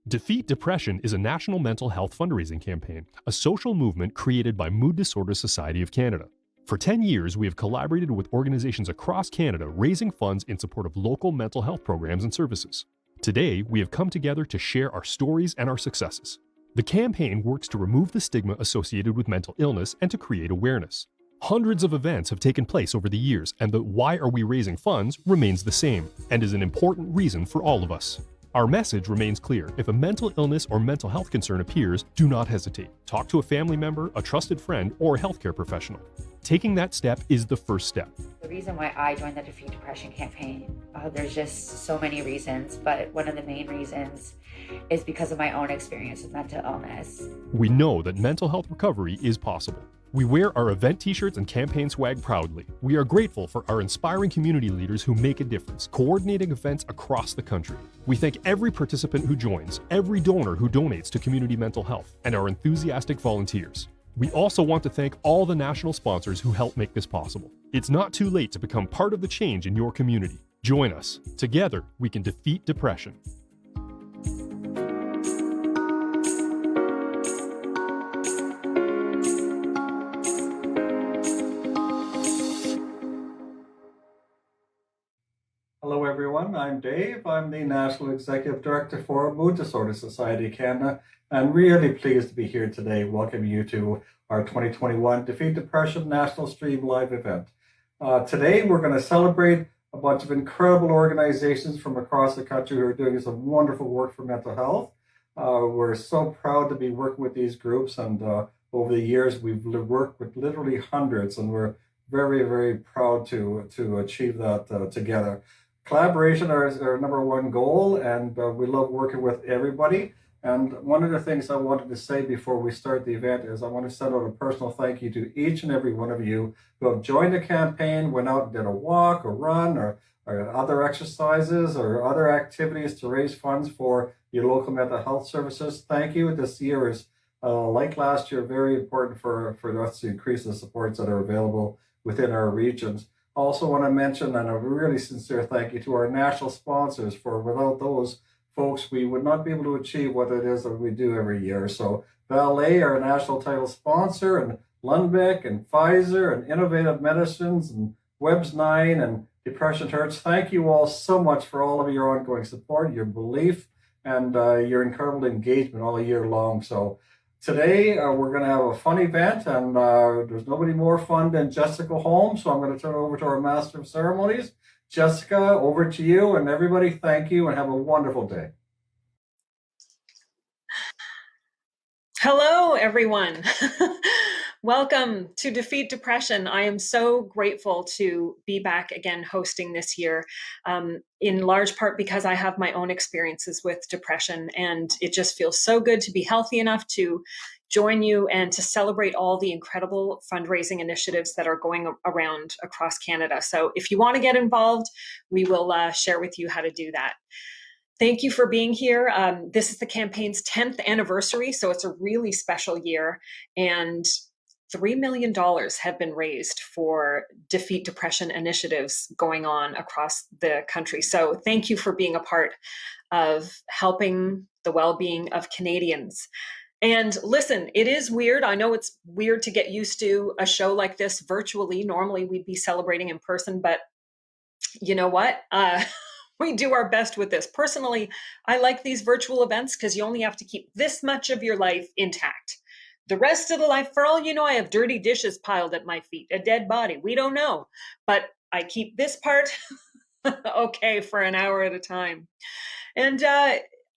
Defeat Depression is a national mental health fundraising campaign, a social movement created by Mood Disorders Society of Canada. For 10 years, we have collaborated with organizations across Canada raising funds in support of local mental health programs and services. Today, we have come together to share our stories and our successes. The campaign works to remove the stigma associated with mental illness and to create awareness. Hundreds of events have taken place over the years, and the why are we raising funds remains the same and is an important reason for all of us. Our message remains clear. If a mental illness or mental health concern appears, do not hesitate. Talk to a family member, a trusted friend, or a healthcare professional. Taking that step is the first step. The reason why I joined the Defeat Depression campaign, there's just so many reasons, but one of the main reasons is because of my own experience with mental illness. We know that mental health recovery is possible. We wear our event t-shirts and campaign swag proudly. We are grateful for our inspiring community leaders who make a difference, coordinating events across the country. We thank every participant who joins, every donor who donates to community mental health, and our enthusiastic volunteers. We also want to thank all the national sponsors who help make this possible. It's not too late to become part of the change in your community. Join us. Together, we can defeat depression. Hello everyone, I'm Dave. I'm the National Executive Director for Mood Disorders Society of Canada. I'm really pleased to be here today welcoming you to our 2021 Defeat Depression National Stream Live event. Today we're going to celebrate a bunch of incredible organizations from across the country who are doing some wonderful work for mental health. We're so proud to be working with these groups, and over the years we've worked with literally hundreds, and we're very, very proud to achieve that together. Collaboration is our number one goal, and we love working with everybody. And one of the things I wanted to say before we start the event is I want to send out a personal thank you to each and every one of you who have joined the campaign, went out and did a walk or run or other exercises or other activities to raise funds for your local mental health services. Thank you. This year is, like last year, very important for us to increase the supports that are available within our regions. Also want to mention, and a really sincere thank you to our national sponsors, for without those folks, we would not be able to achieve what it is that we do every year. So Valet, our national title sponsor, and Lundbeck and Pfizer and Innovative Medicines and Webs 9 and Depression Hurts, thank you all so much for all of your ongoing support, your belief, and your incredible engagement all year long. So today, we're going to have a fun event, and there's nobody more fun than Jessica Holmes, so I'm going to turn it over to our Master of Ceremonies. Jessica, over to you, and everybody, thank you, and have a wonderful day. Hello, everyone. Welcome to Defeat Depression. I am so grateful to be back again hosting this year, in large part because I have my own experiences with depression, and it just feels so good to be healthy enough to join you and to celebrate all the incredible fundraising initiatives that are going around across Canada. So if you want to get involved, we will share with you how to do that. Thank you for being here. This is the campaign's 10th anniversary, so it's a really special year. And $3 million have been raised for Defeat Depression initiatives going on across the country. So thank you for being a part of helping the well-being of Canadians. And listen, it is weird. I know it's weird to get used to a show like this virtually. Normally we'd be celebrating in person, but you know what? We do our best with this. Personally, I like these virtual events because you only have to keep this much of your life intact. The rest of the life, for all you know, I have dirty dishes piled at my feet, a dead body. We don't know. But I keep this part okay for an hour at a time. And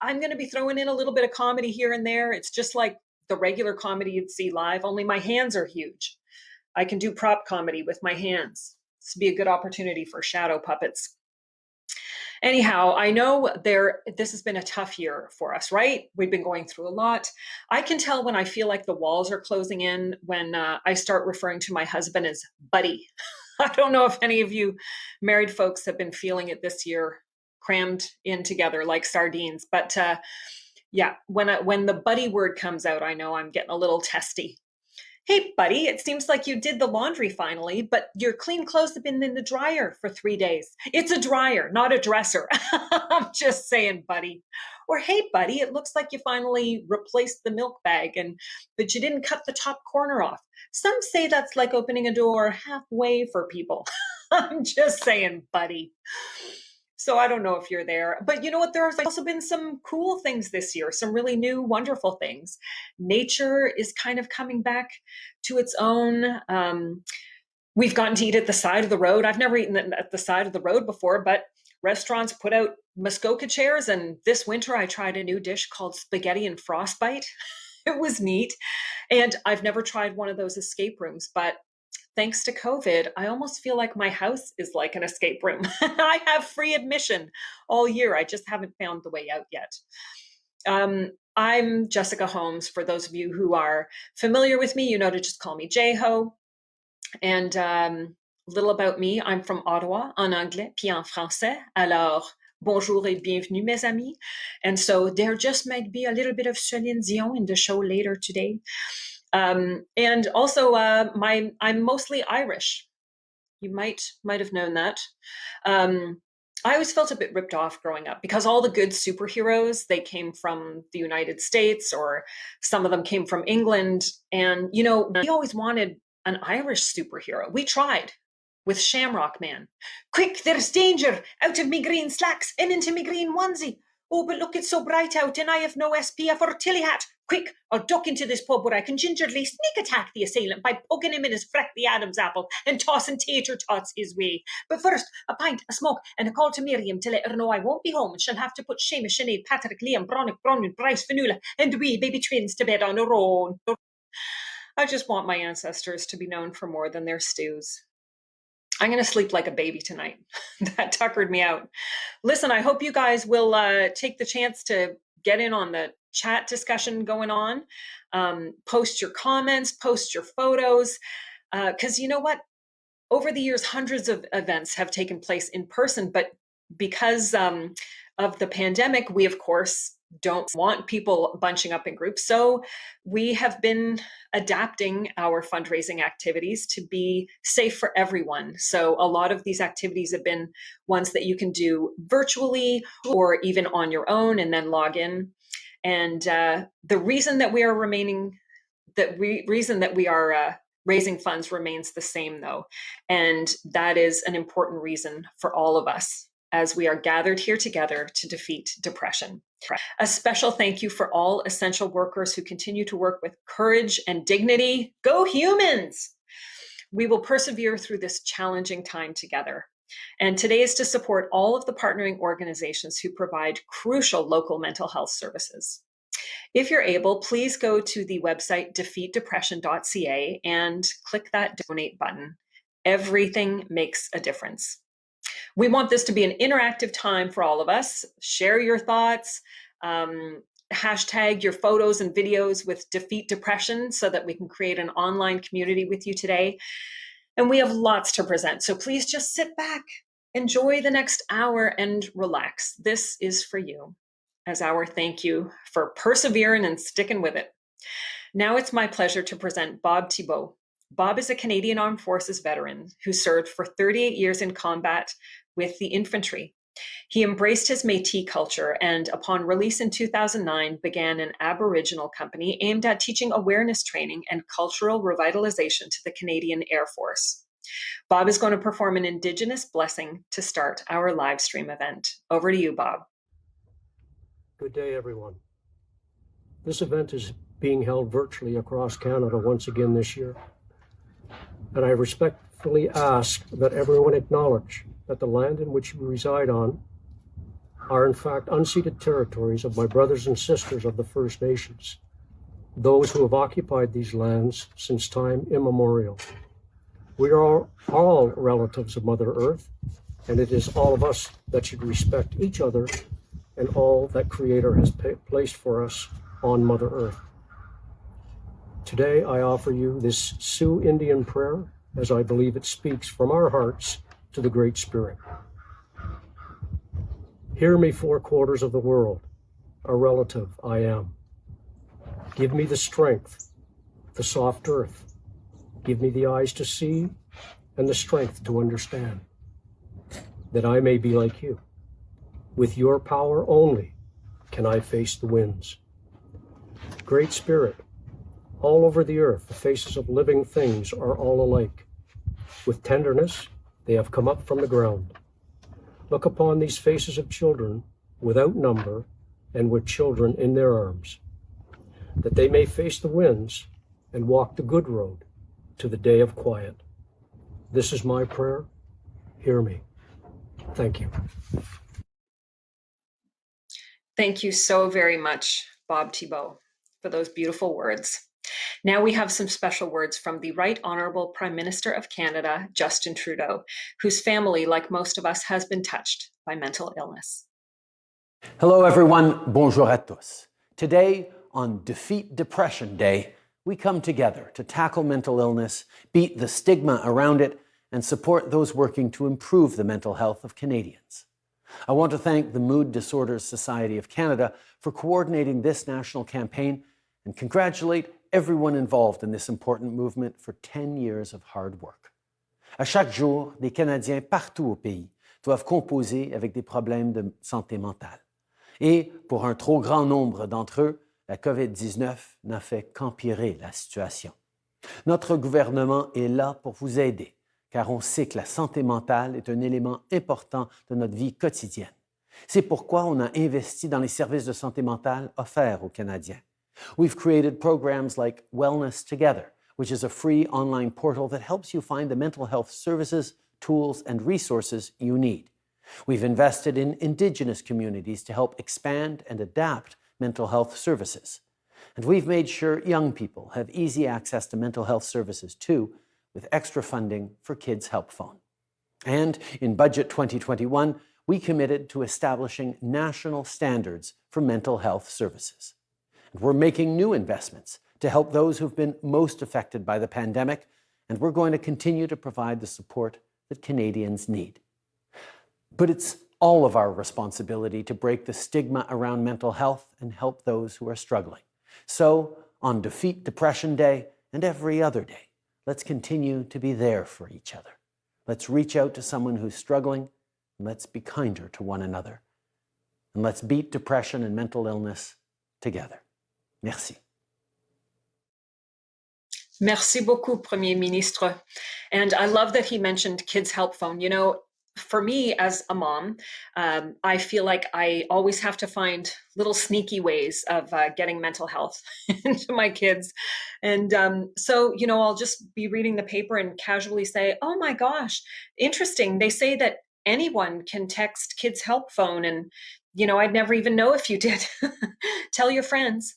I'm going to be throwing in a little bit of comedy here and there. It's just like the regular comedy you'd see live, only my hands are huge. I can do prop comedy with my hands. This would be a good opportunity for shadow puppets. Anyhow, I know this has been a tough year for us, right? We've been going through a lot. I can tell when I feel like the walls are closing in when I start referring to my husband as buddy. I don't know if any of you married folks have been feeling it this year, crammed in together like sardines. But yeah, when the buddy word comes out, I know I'm getting a little testy. Hey, buddy, it seems like you did the laundry finally, but your clean clothes have been in the dryer for 3 days. It's a dryer, not a dresser. I'm just saying, buddy. Or, hey, buddy, it looks like you finally replaced the milk bag, but you didn't cut the top corner off. Some say that's like opening a door halfway for people. I'm just saying, buddy. So I don't know if you're there, but you know what? There has also been some cool things this year, some really new, wonderful things. Nature is kind of coming back to its own. We've gotten to eat at the side of the road. I've never eaten at the side of the road before, but restaurants put out Muskoka chairs. And this winter I tried a new dish called spaghetti and frostbite. It was neat. And I've never tried one of those escape rooms, but thanks to COVID, I almost feel like my house is like an escape room. I have free admission all year. I just haven't found the way out yet. I'm Jessica Holmes. For those of you who are familiar with me, you know to just call me J-Ho. And little about me, I'm from Ottawa en anglais, puis en français. Alors, bonjour et bienvenue, mes amis. And so there just might be a little bit of Celine Dion in the show later today. And also, I'm mostly Irish. You might have known that. I always felt a bit ripped off growing up because all the good superheroes, they came from the United States, or some of them came from England. And, you know, we always wanted an Irish superhero. We tried with Shamrock Man. Quick, there's danger! Out of me green slacks and into me green onesie. Oh, but look, it's so bright out and I have no SPF or tilly hat. Quick, I'll duck into this pub where I can gingerly sneak attack the assailant by poking him in his freckly Adam's apple and tossing tater tots his way. But first, a pint, a smoke, and a call to Miriam to let her know I won't be home and she'll have to put Seamus, Sinead, Patrick, Liam, Bronick, Bronwyn, Bryce, Fanula, and we baby twins to bed on our own. I just want my ancestors to be known for more than their stews. I'm going to sleep like a baby tonight. That tuckered me out. Listen, I hope you guys will take the chance to get in on the chat discussion going on. Post your comments, post your photos, because you know what? Over the years, hundreds of events have taken place in person, but because of the pandemic, we, of course, don't want people bunching up in groups. So we have been adapting our fundraising activities to be safe for everyone. So a lot of these activities have been ones that you can do virtually or even on your own and then log in. And the reason that we are raising funds remains the same, though. And that is an important reason for all of us as we are gathered here together to defeat depression. A special thank you for all essential workers who continue to work with courage and dignity. Go humans! We will persevere through this challenging time together. And today is to support all of the partnering organizations who provide crucial local mental health services. If you're able, please go to the website defeatdepression.ca and click that donate button. Everything makes a difference. We want this to be an interactive time for all of us. Share your thoughts, hashtag your photos and videos with Defeat Depression so that we can create an online community with you today. And we have lots to present. So please just sit back, enjoy the next hour and relax. This is for you as our thank you for persevering and sticking with it. Now it's my pleasure to present Bob Thibault. Bob is a Canadian Armed Forces veteran who served for 38 years in combat with the infantry. He embraced his Métis culture and upon release in 2009 began an Aboriginal company aimed at teaching awareness training and cultural revitalization to the Canadian Air Force. Bob is going to perform an Indigenous blessing to start our live stream event. Over to you, Bob. Good day, everyone. This event is being held virtually across Canada once again this year. And I respectfully ask that everyone acknowledge that the land in which we reside on are in fact unceded territories of my brothers and sisters of the First Nations, those who have occupied these lands since time immemorial. We are all relatives of Mother Earth, and it is all of us that should respect each other and all that Creator has placed for us on Mother Earth. Today, I offer you this Sioux Indian prayer as I believe it speaks from our hearts to the Great Spirit. Hear me, 4 quarters of the world, a relative I am. Give me the strength, the soft earth, Give me the eyes to see and the strength to understand, that I may be like you. With your power only can I face the winds. Great Spirit, all over the earth, the faces of living things are all alike. With tenderness, they have come up from the ground. Look upon these faces of children without number and with children in their arms, that they may face the winds and walk the good road to the day of quiet. This is my prayer. Hear me. Thank you. Thank you so very much, Bob Thibault, for those beautiful words. Now we have some special words from the Right Honourable Prime Minister of Canada, Justin Trudeau, whose family, like most of us, has been touched by mental illness. Hello everyone, bonjour à tous. Today, on Defeat Depression Day, we come together to tackle mental illness, beat the stigma around it, and support those working to improve the mental health of Canadians. I want to thank the Mood Disorders Society of Canada for coordinating this national campaign and congratulate everyone involved in this important movement for 10 years of hard work. À chaque jour, des Canadiens partout au pays doivent composer avec des problèmes de santé mentale. Et pour un trop grand nombre d'entre eux, la COVID-19 n'a fait qu'empirer la situation. Notre gouvernement est là pour vous aider, car on sait que la santé mentale est un élément important de notre vie quotidienne. C'est pourquoi on a investi dans les services de santé mentale offerts aux Canadiens. We've created programs like Wellness Together, which is a free online portal that helps you find the mental health services, tools, and resources you need. We've invested in Indigenous communities to help expand and adapt mental health services. And we've made sure young people have easy access to mental health services too, with extra funding for Kids Help Phone. And in Budget 2021, we committed to establishing national standards for mental health services. And we're making new investments to help those who've been most affected by the pandemic, and we're going to continue to provide the support that Canadians need. But it's all of our responsibility to break the stigma around mental health and help those who are struggling. So, on Defeat Depression Day and every other day, let's continue to be there for each other. Let's reach out to someone who's struggling, and let's be kinder to one another. And let's beat depression and mental illness together. Merci. Merci beaucoup, Premier Ministre. And I love that he mentioned Kids Help Phone. You know, for me as a mom, I feel like I always have to find little sneaky ways of getting mental health into my kids. And so, you know, I'll just be reading the paper and casually say, oh my gosh, interesting. They say that anyone can text Kids Help Phone. And, you know, I'd never even know if you did. Tell your friends.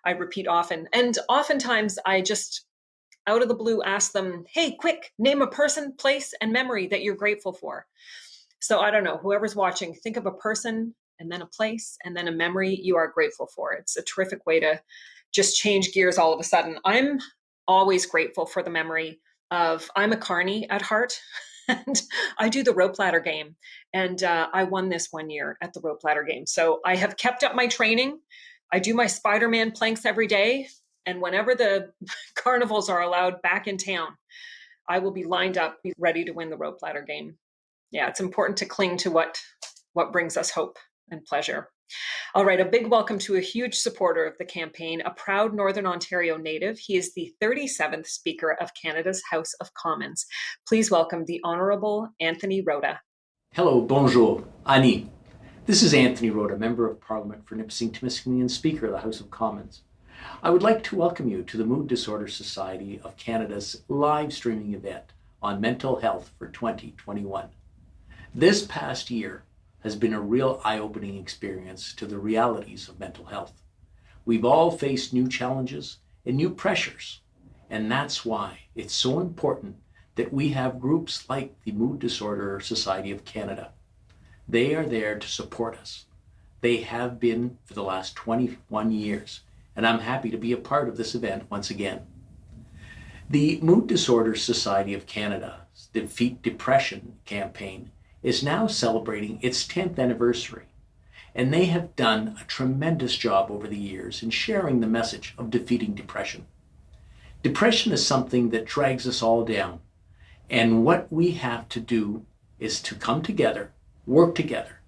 I repeat often. And oftentimes I just out of the blue ask them, hey, quick, name a person, place, and memory that you're grateful for. So I don't know, whoever's watching, think of a person and then a place and then a memory you are grateful for. It's a terrific way to just change gears all of a sudden. I'm always grateful for the memory of, I'm a carny at heart, and I do the rope ladder game. And I won this one year at the rope ladder game. So I have kept up my training. I do my Spider-Man planks every day. And whenever the carnivals are allowed back in town, I will be lined up, be ready to win the rope ladder game. Yeah, it's important to cling to what brings us hope and pleasure. All right, a big welcome to a huge supporter of the campaign, a proud Northern Ontario native. He is the 37th Speaker of Canada's House of Commons. Please welcome the Honourable Anthony Rota. Hello, bonjour, Annie. This is Anthony Rota, Member of Parliament for Nipissing-Témiscamingue and Speaker of the House of Commons. I would like to welcome you to the Mood Disorders Society of Canada's live streaming event on mental health for 2021. This past year has been a real eye-opening experience to the realities of mental health. We've all faced new challenges and new pressures, and that's why it's so important that we have groups like the Mood Disorder Society of Canada. They are there to support us. They have been for the last 21 years, and I'm happy to be a part of this event once again. The Mood Disorders Society of Canada's Defeat Depression campaign is now celebrating its 10th anniversary, and they have done a tremendous job over the years in sharing the message of defeating depression. Depression is something that drags us all down. And what we have to do is to come together, work together,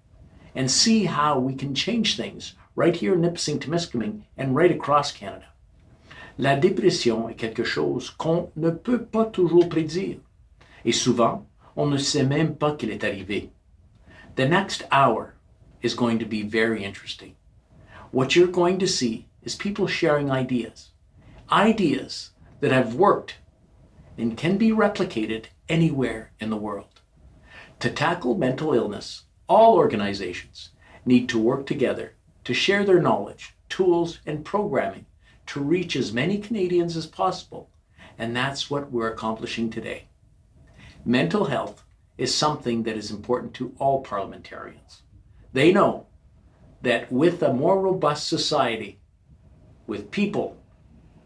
and see how we can change things right here in Nipissing-Témiscamingue and right across Canada. La dépression est quelque chose qu'on ne peut pas toujours prédire. Et souvent, on ne sait même pas qu'elle est arrivée. The next hour is going to be very interesting. What you're going to see is people sharing ideas that have worked and can be replicated anywhere in the world. To tackle mental illness, all organizations need to work together to share their knowledge, tools, and programming to reach as many Canadians as possible, and that's what we're accomplishing today. Mental health is something that is important to all parliamentarians. They know that with a more robust society, with people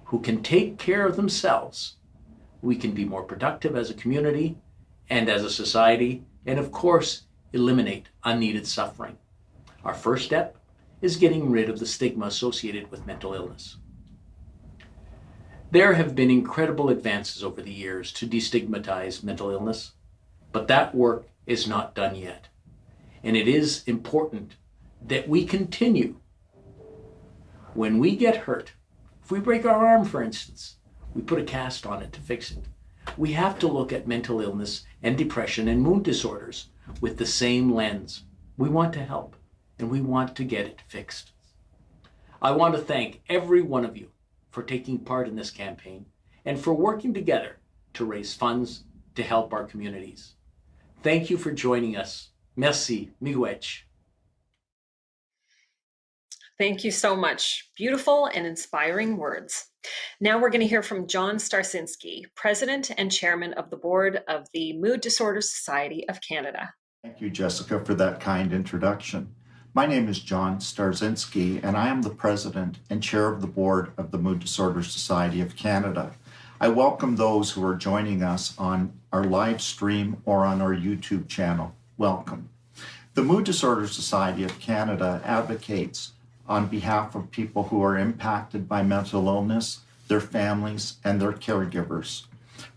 who can take care of themselves, we can be more productive as a community and as a society, and of course, eliminate unneeded suffering. Our first step is getting rid of the stigma associated with mental illness. There have been incredible advances over the years to destigmatize mental illness, but that work is not done yet. And it is important that we continue. When we get hurt, if we break our arm, for instance, we put a cast on it to fix it. We have to look at mental illness and depression and mood disorders with the same lens. We want to help, and we want to get it fixed. I want to thank every one of you for taking part in this campaign and for working together to raise funds to help our communities. Thank you for joining us. Merci, miigwech. Thank you so much. Beautiful and inspiring words. Now we're going to hear from John Starczynski, President and Chairman of the Board of the Mood Disorders Society of Canada. Thank you, Jessica, for that kind introduction. My name is John Starczynski, and I am the President and Chair of the Board of the Mood Disorders Society of Canada. I welcome those who are joining us on our live stream or on our YouTube channel. Welcome. The Mood Disorders Society of Canada advocates on behalf of people who are impacted by mental illness, their families, and their caregivers.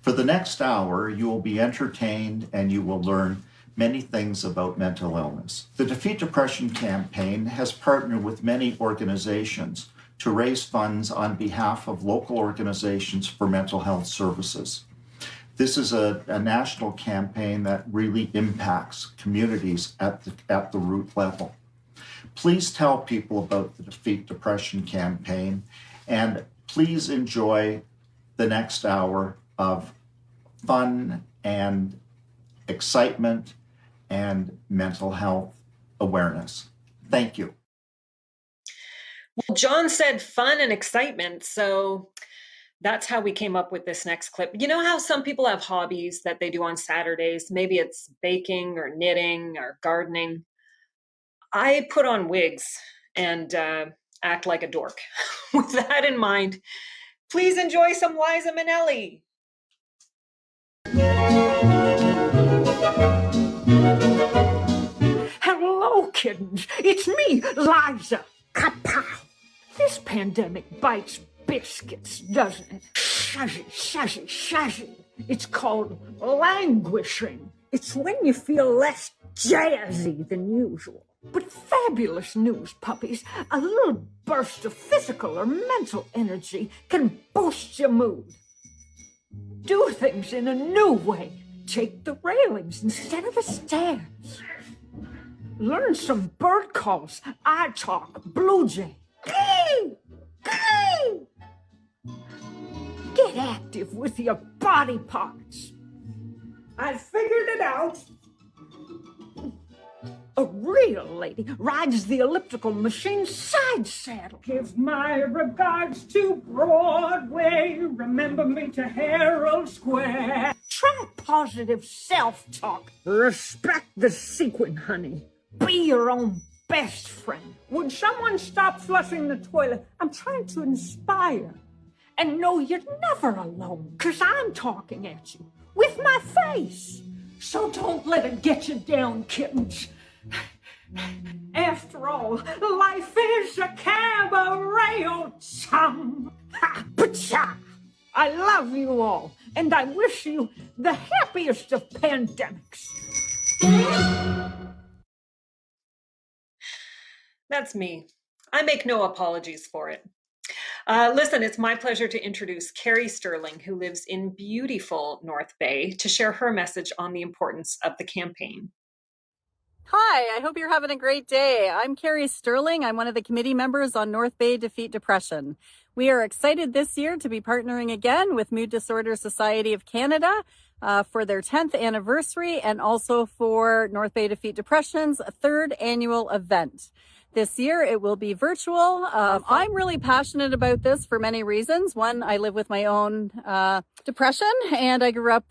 For the next hour, you will be entertained and you will learn many things about mental illness. The Defeat Depression campaign has partnered with many organizations to raise funds on behalf of local organizations for mental health services. This is a national campaign that really impacts communities at the root level. Please tell people about the Defeat Depression campaign, and please enjoy the next hour of fun and excitement and mental health awareness. Thank you. Well, John said fun and excitement, so that's how we came up with this next clip. You know how some people have hobbies that they do on Saturdays? Maybe it's baking or knitting or gardening. I put on wigs and act like a dork. With that in mind, please enjoy some Liza Minnelli. Hello, kittens. It's me, Liza. Kapow! This pandemic bites biscuits, doesn't it? Shuzzy, shuzzy, shuzzy. It's called languishing. It's when you feel less jazzy than usual. But fabulous news, puppies. A little burst of physical or mental energy can boost your mood. Do things in a new way. Take the railings instead of the stairs. Learn some bird calls. I talk blue jay. Gee! Gee! Get active with your body parts. I figured it out. A real lady rides the elliptical machine side saddle. Give my regards to Broadway. Remember me to Herald Square. Try positive self-talk. Respect the sequin, honey. Be your own best friend. Would someone stop flushing the toilet? I'm trying to inspire. And know you're never alone, 'cause I'm talking at you with my face. So don't let it get you down, kittens. After all, life is a cabaret, oh chum. Ha, pa-cha. I love you all, and I wish you the happiest of pandemics. That's me. I make no apologies for it. Listen, it's my pleasure to introduce Carrie Sterling, who lives in beautiful North Bay, to share her message on the importance of the campaign. Hi, I hope you're having a great day. I'm Carrie Sterling. I'm one of the committee members on North Bay Defeat Depression. We are excited this year to be partnering again with Mood Disorder Society of Canada for their 10th anniversary and also for North Bay Defeat Depression's 3rd annual event. This year, it will be virtual. I'm really passionate about this for many reasons. One, I live with my own depression, and I grew up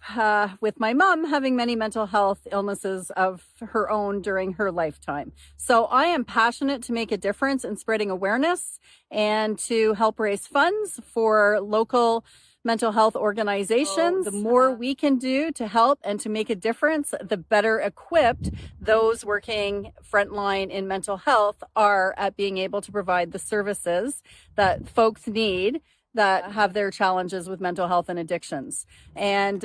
with my mom having many mental health illnesses of her own during her lifetime. So I am passionate to make a difference in spreading awareness and to help raise funds for local mental health organizations. The more we can do to help and to make a difference, the better equipped those working frontline in mental health are at being able to provide the services that folks need that have their challenges with mental health and addictions, and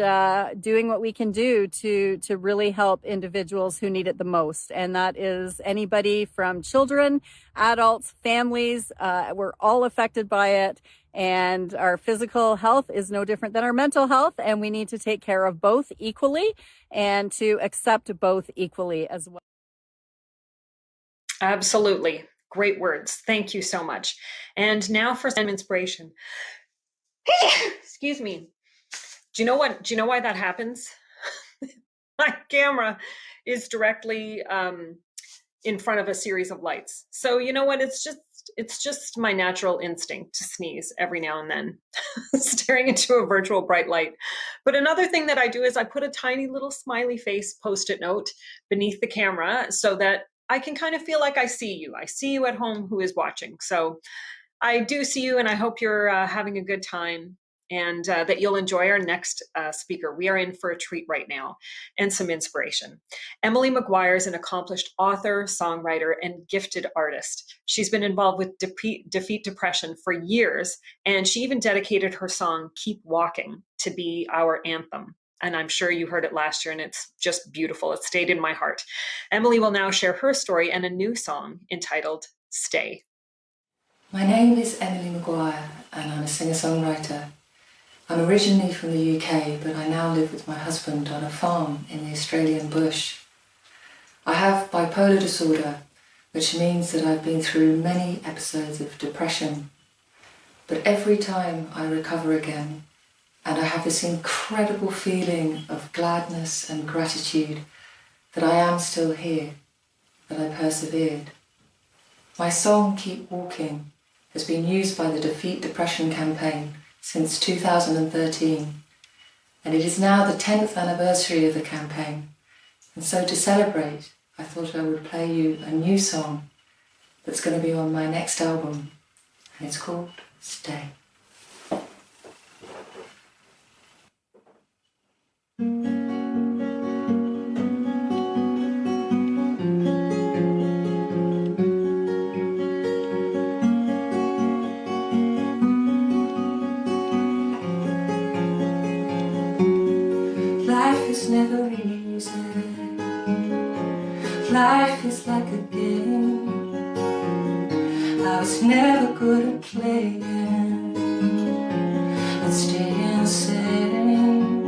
doing what we can do to really help individuals who need it the most. And that is anybody from children, adults, families. We're all affected by it. And our physical health is no different than our mental health. And we need to take care of both equally and to accept both equally as well. Absolutely. Great words. Thank you so much. And now for some inspiration. Excuse me. Do you know why that happens? My camera is directly in front of a series of lights. So you know what? It's just my natural instinct to sneeze every now and then, staring into a virtual bright light. But another thing that I do is I put a tiny little smiley face Post-it note beneath the camera so that I can kind of feel like I see you. I see you at home who is watching. So I do see you, and I hope you're having a good time, and that you'll enjoy our next speaker. We are in for a treat right now and some inspiration. Emily McGuire is an accomplished author, songwriter, and gifted artist. She's been involved with Defeat Depression for years, and she even dedicated her song, Keep Walking, to be our anthem. And I'm sure you heard it last year, and it's just beautiful. It stayed in my heart. Emily will now share her story and a new song entitled Stay. My name is Emily McGuire, and I'm a singer-songwriter. I'm originally from the UK, but I now live with my husband on a farm in the Australian bush. I have bipolar disorder, which means that I've been through many episodes of depression. But every time I recover again, and I have this incredible feeling of gladness and gratitude that I am still here, that I persevered. My song, Keep Walking, has been used by the Defeat Depression campaign since 2013, and it is now the 10th anniversary of the campaign. And so to celebrate, I thought I would play you a new song that's going to be on my next album, and it's called Stay. Life is never easy. Life is like a game. I was never good at playing and staying sane.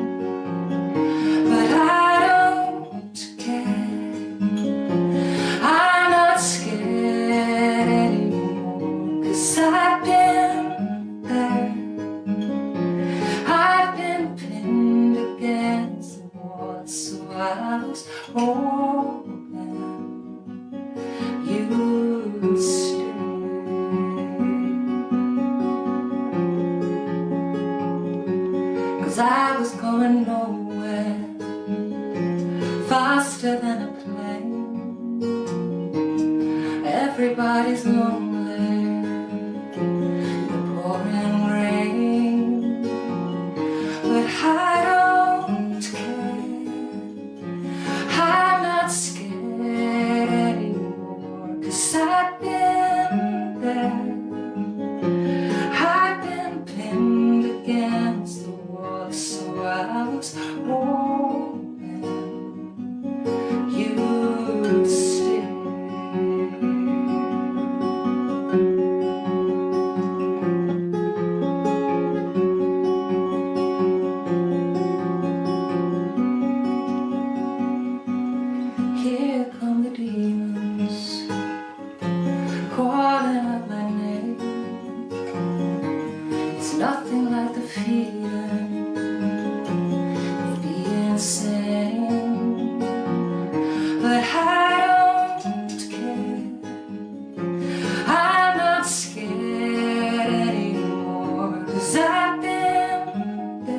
But I don't care. I'm not scared anymore, 'cause I've been there. I've been pinned against the wall, so I was hoping you'd stay. 'Cause I was going nowhere, faster than a plane. Everybody's lonely, the pouring rain. But I don't care. I'm not scared anymore, 'cause I've been there. I've been pinned against nothing like the feeling of being sane. But I don't care. I'm not scared anymore, 'cause I've been there.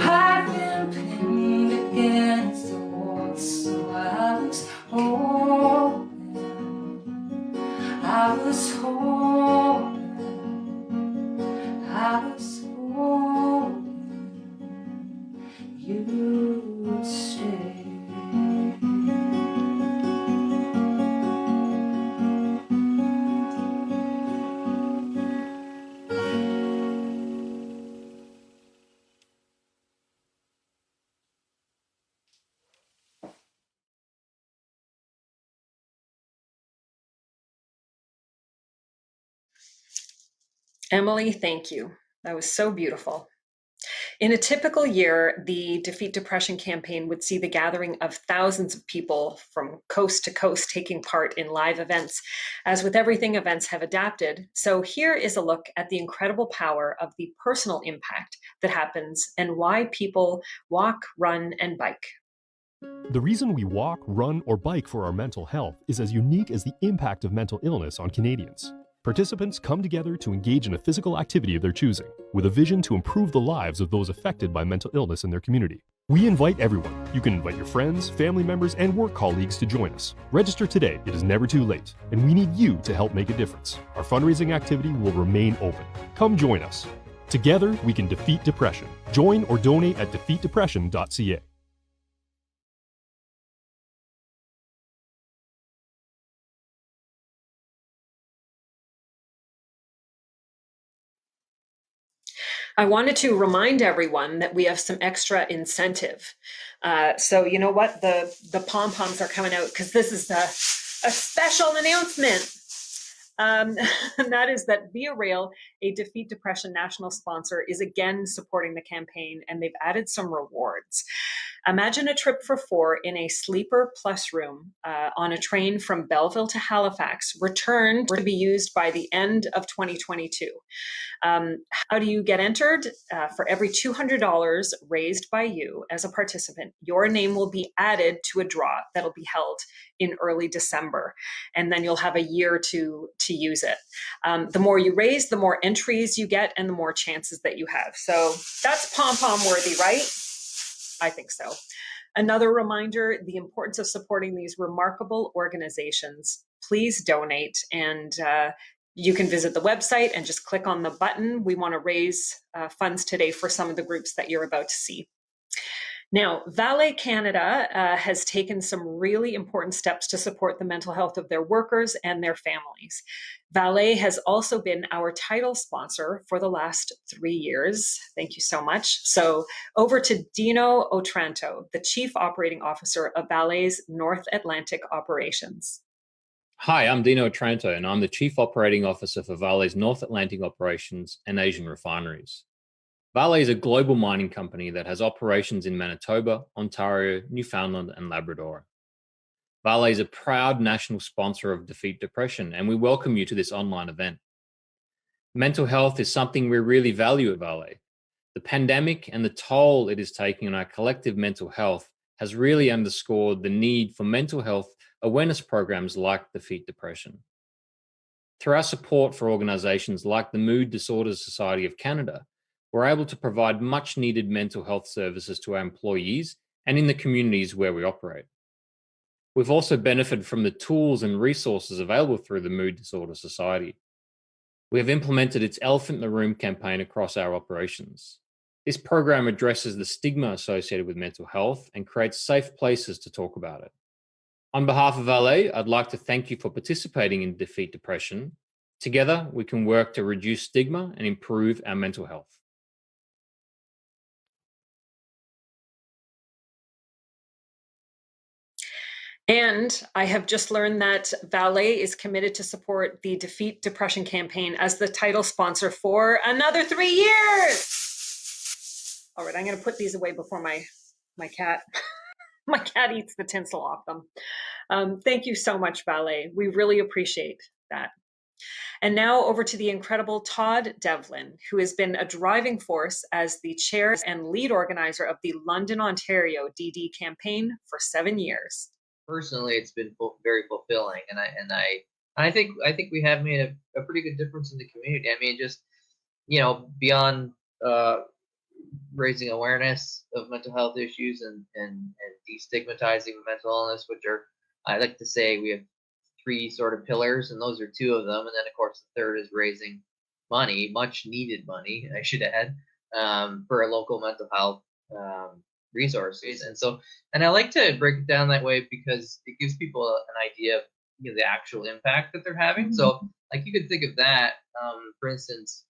I've been pinned against the wall, so I was hoping, I was hoping, I was hoping you would stay. Emily, thank you. That was so beautiful. In a typical year, the Defeat Depression campaign would see the gathering of thousands of people from coast to coast taking part in live events. As with everything, events have adapted. So here is a look at the incredible power of the personal impact that happens and why people walk, run, and bike. The reason we walk, run, or bike for our mental health is as unique as the impact of mental illness on Canadians. Participants come together to engage in a physical activity of their choosing, with a vision to improve the lives of those affected by mental illness in their community. We invite everyone. You can invite your friends, family members, and work colleagues to join us. Register today. It is never too late, and we need you to help make a difference. Our fundraising activity will remain open. Come join us. Together, we can defeat depression. Join or donate at defeatdepression.ca. I wanted to remind everyone that we have some extra incentive. So you know what? The pom-poms are coming out because this is a special announcement. And that is that Via Rail, a Defeat Depression national sponsor, is again supporting the campaign, and they've added some rewards. Imagine a trip for 4 in a sleeper plus room on a train from Belleville to Halifax, returned to be used by the end of 2022. How do you get entered? For every $200 raised by you as a participant, your name will be added to a draw that'll be held in early December, and then you'll have a year to use it. The more you raise, the more entries you get, and the more chances that you have. So that's pom-pom worthy, right? I think so. Another reminder, the importance of supporting these remarkable organizations. Please donate, and you can visit the website and just click on the button. We want to raise funds today for some of the groups that you're about to see. Now, Valet Canada has taken some really important steps to support the mental health of their workers and their families. Valet has also been our title sponsor for the last 3 years. Thank you so much. So over to Dino Otranto, the Chief Operating Officer of Valet's North Atlantic operations. Hi, I'm Dino Otranto, and I'm the Chief Operating Officer for Valet's North Atlantic operations and Asian refineries. Vale is a global mining company that has operations in Manitoba, Ontario, Newfoundland, and Labrador. Vale is a proud national sponsor of Defeat Depression, and we welcome you to this online event. Mental health is something we really value at Vale. The pandemic and the toll it is taking on our collective mental health has really underscored the need for mental health awareness programs like Defeat Depression. Through our support for organizations like the Mood Disorders Society of Canada, we're able to provide much needed mental health services to our employees and in the communities where we operate. We've also benefited from the tools and resources available through the Mood Disorder Society. We have implemented its Elephant in the Room campaign across our operations. This program addresses the stigma associated with mental health and creates safe places to talk about it. On behalf of Valet, I'd like to thank you for participating in Defeat Depression. Together, we can work to reduce stigma and improve our mental health. And I have just learned that Valet is committed to support the Defeat Depression campaign as the title sponsor for another 3 years. All right, I'm going to put these away before my cat my cat eats the tinsel off them. Thank you so much, Valet. We really appreciate that. And now over to the incredible Todd Devlin, who has been a driving force as the chair and lead organizer of the London, Ontario DD campaign for 7 years. Personally, it's been very fulfilling, and I think we have made a pretty good difference in the community. I mean, just beyond raising awareness of mental health issues and destigmatizing mental illness, which are, I like to say, we have 3 sort of pillars, and those are 2 of them. And then, of course, the third is raising money, much needed money, I should add, for local mental health resources. And I like to break it down that way because it gives people an idea of the actual impact that they're having. So, like, you could think of that, for instance,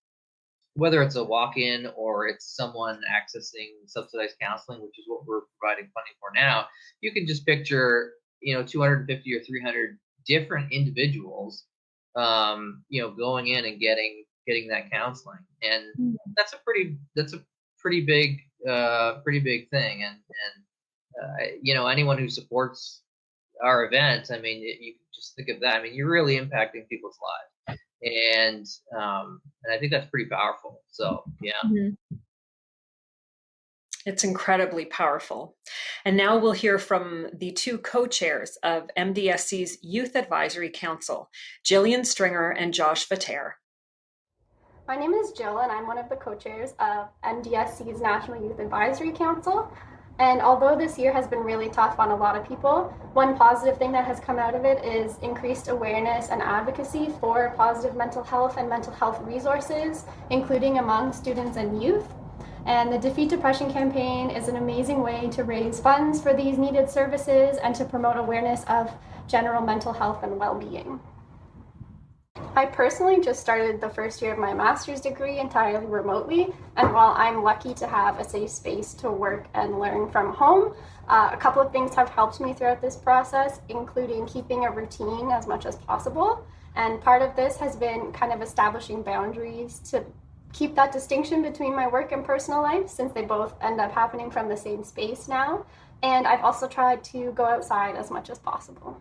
whether it's a walk-in or it's someone accessing subsidized counseling, which is what we're providing funding for now. You can just picture 250 or 300 different individuals going in and getting that counseling, and that's a pretty big thing. And anyone who supports our event, I mean, you just think of that. I mean, you're really impacting people's lives, and I think that's pretty powerful. So yeah. It's incredibly powerful. And now we'll hear from the 2 co-chairs of MDSC's Youth Advisory Council, Jillian Stringer and Josh Vater. My name is Jill, and I'm one of the co-chairs of MDSC's National Youth Advisory Council. And although this year has been really tough on a lot of people, one positive thing that has come out of it is increased awareness and advocacy for positive mental health and mental health resources, including among students and youth. And the Defeat Depression campaign is an amazing way to raise funds for these needed services and to promote awareness of general mental health and well-being. I personally just started the first year of my master's degree entirely remotely, and while I'm lucky to have a safe space to work and learn from home, a couple of things have helped me throughout this process, including keeping a routine as much as possible. And part of this has been kind of establishing boundaries to keep that distinction between my work and personal life, since they both end up happening from the same space now. And I've also tried to go outside as much as possible.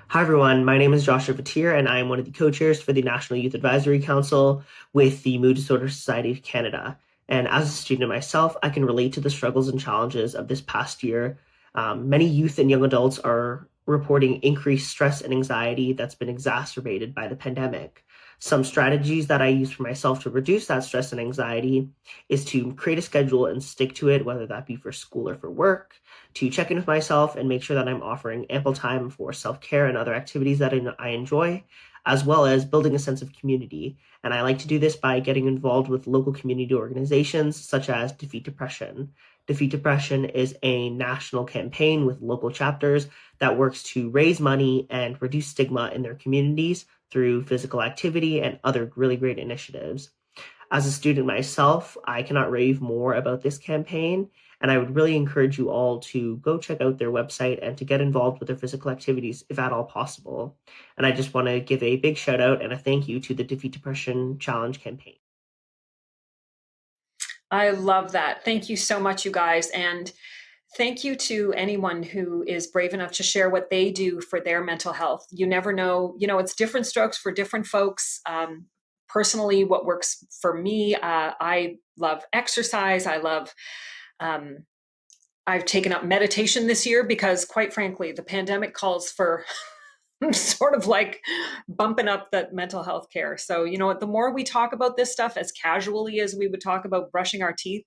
Hi everyone, my name is Joshua Vater, and I am one of the co-chairs for the National Youth Advisory Council with the Mood Disorder Society of Canada. And as a student myself, I can relate to the struggles and challenges of this past year. Many youth and young adults are reporting increased stress and anxiety that's been exacerbated by the pandemic. Some strategies that I use for myself to reduce that stress and anxiety is to create a schedule and stick to it, whether that be for school or for work, to check in with myself and make sure that I'm offering ample time for self-care and other activities that I enjoy, as well as building a sense of community. And I like to do this by getting involved with local community organizations such as Defeat Depression. Defeat Depression is a national campaign with local chapters that works to raise money and reduce stigma in their communities through physical activity and other really great initiatives. As a student myself, I cannot rave more about this campaign, and I would really encourage you all to go check out their website and to get involved with their physical activities if at all possible. And I just want to give a big shout out and a thank you to the Defeat Depression Challenge campaign. I love that. Thank you so much, you guys. And thank you to anyone who is brave enough to share what they do for their mental health. You never know, it's different strokes for different folks. Personally, what works for me, I love exercise. I've taken up meditation this year because, quite frankly, the pandemic calls for sort of like bumping up that mental health care. So, the more we talk about this stuff as casually as we would talk about brushing our teeth,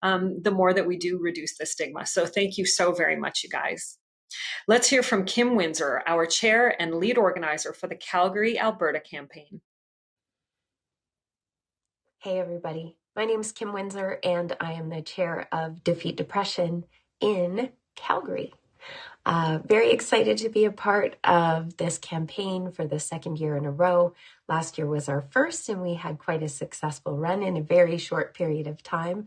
the more that we do reduce the stigma. So thank you so very much, you guys. Let's hear from Kim Windsor, our chair and lead organizer for the Calgary, Alberta campaign. Hey, everybody. My name is Kim Windsor, and I am the chair of Defeat Depression in Calgary. Very excited to be a part of this campaign for the second year in a row. Last year was our first, and we had quite a successful run in a very short period of time.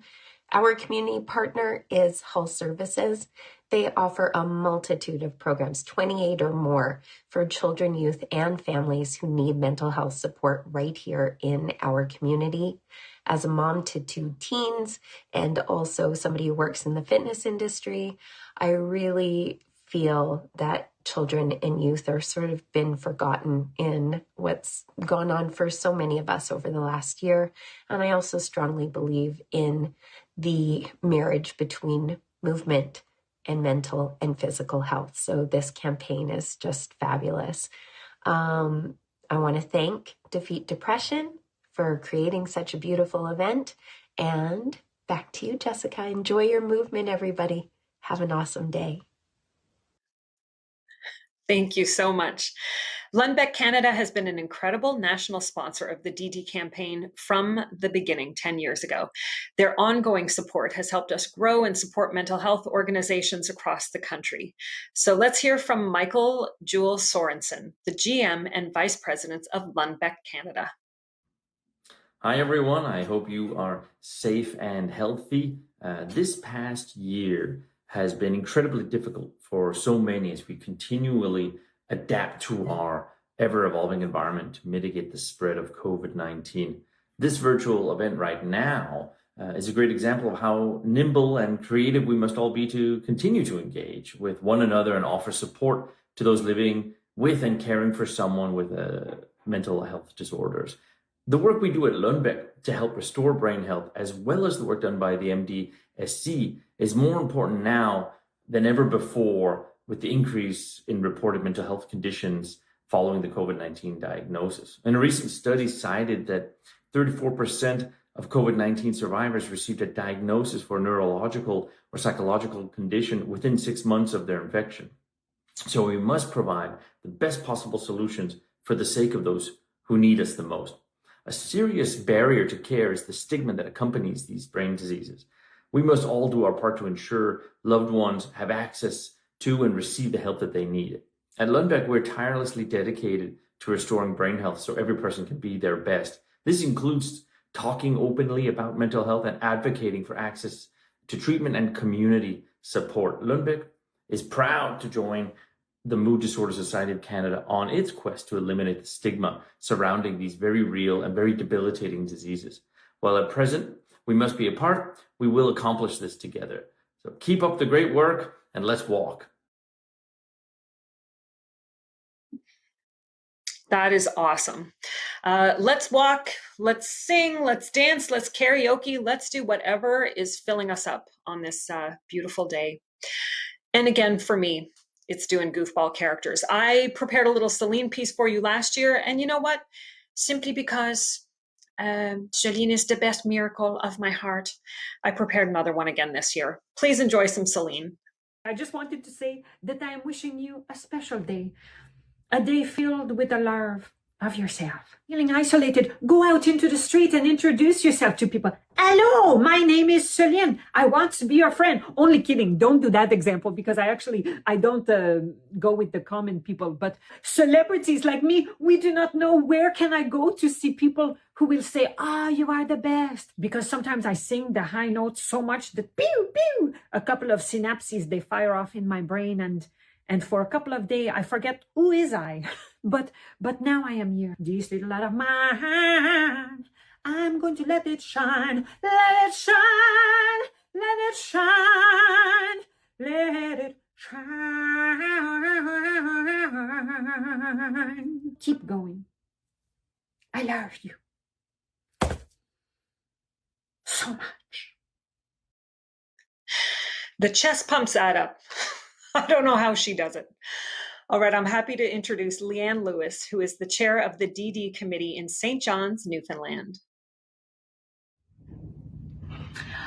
Our community partner is Hull Services. They offer a multitude of programs, 28 or more, for children, youth, and families who need mental health support right here in our community. As a mom to 2 teens and also somebody who works in the fitness industry, I really feel that children and youth are sort of been forgotten in what's gone on for so many of us over the last year. And I also strongly believe in the marriage between movement and mental and physical health. So this campaign is just fabulous. I want to thank Defeat Depression for creating such a beautiful event. And back to you, Jessica. Enjoy your movement, everybody. Have an awesome day. Thank you so much. Lundbeck Canada has been an incredible national sponsor of the DD campaign from the beginning 10 years ago. Their ongoing support has helped us grow and support mental health organizations across the country. So let's hear from Michael Jewel Sorensen, the GM and Vice President of Lundbeck Canada. Hi, everyone. I hope you are safe and healthy. This past year has been incredibly difficult for so many as we continually adapt to our ever-evolving environment to mitigate the spread of COVID-19. This virtual event right now is a great example of how nimble and creative we must all be to continue to engage with one another and offer support to those living with and caring for someone with mental health disorders. The work we do at Lundbeck to help restore brain health, as well as the work done by the MDSC, is more important now than ever before with the increase in reported mental health conditions following the COVID-19 diagnosis. And a recent study cited that 34% of COVID-19 survivors received a diagnosis for a neurological or psychological condition within 6 months of their infection. So we must provide the best possible solutions for the sake of those who need us the most. A serious barrier to care is the stigma that accompanies these brain diseases. We must all do our part to ensure loved ones have access to and receive the help that they need. At Lundbeck, we're tirelessly dedicated to restoring brain health so every person can be their best. This includes talking openly about mental health and advocating for access to treatment and community support. Lundbeck is proud to join the Mood Disorder Society of Canada on its quest to eliminate the stigma surrounding these very real and very debilitating diseases. While at present we must be apart, we will accomplish this together. So keep up the great work and let's walk. That is awesome. Let's walk, let's sing, let's dance, let's karaoke, let's do whatever is filling us up on this beautiful day. And again, for me, it's doing goofball characters. I prepared a little Celine piece for you last year, and you know what? Simply because Celine is the best miracle of my heart, I prepared another one again this year. Please enjoy some Celine. I just wanted to say that I am wishing you a special day, a day filled with the love of yourself. Feeling isolated, go out into the street and introduce yourself to people. Hello, my name is Celine. I want to be your friend. Only kidding. Don't do that example because I don't go with the common people. But celebrities like me, we do not know where can I go to see people who will say, you are the best. Because sometimes I sing the high notes so much that pew, pew, a couple of synapses, they fire off in my brain and for a couple of days, I forget who is I. But now I am here. This little light of mine, I'm going to let it shine. Let it shine. Let it shine. Let it shine. Keep going. I love you so much. The chest pumps add up. I don't know how she does it. All right, I'm happy to introduce Leanne Lewis, who is the chair of the DD committee in St. John's, Newfoundland.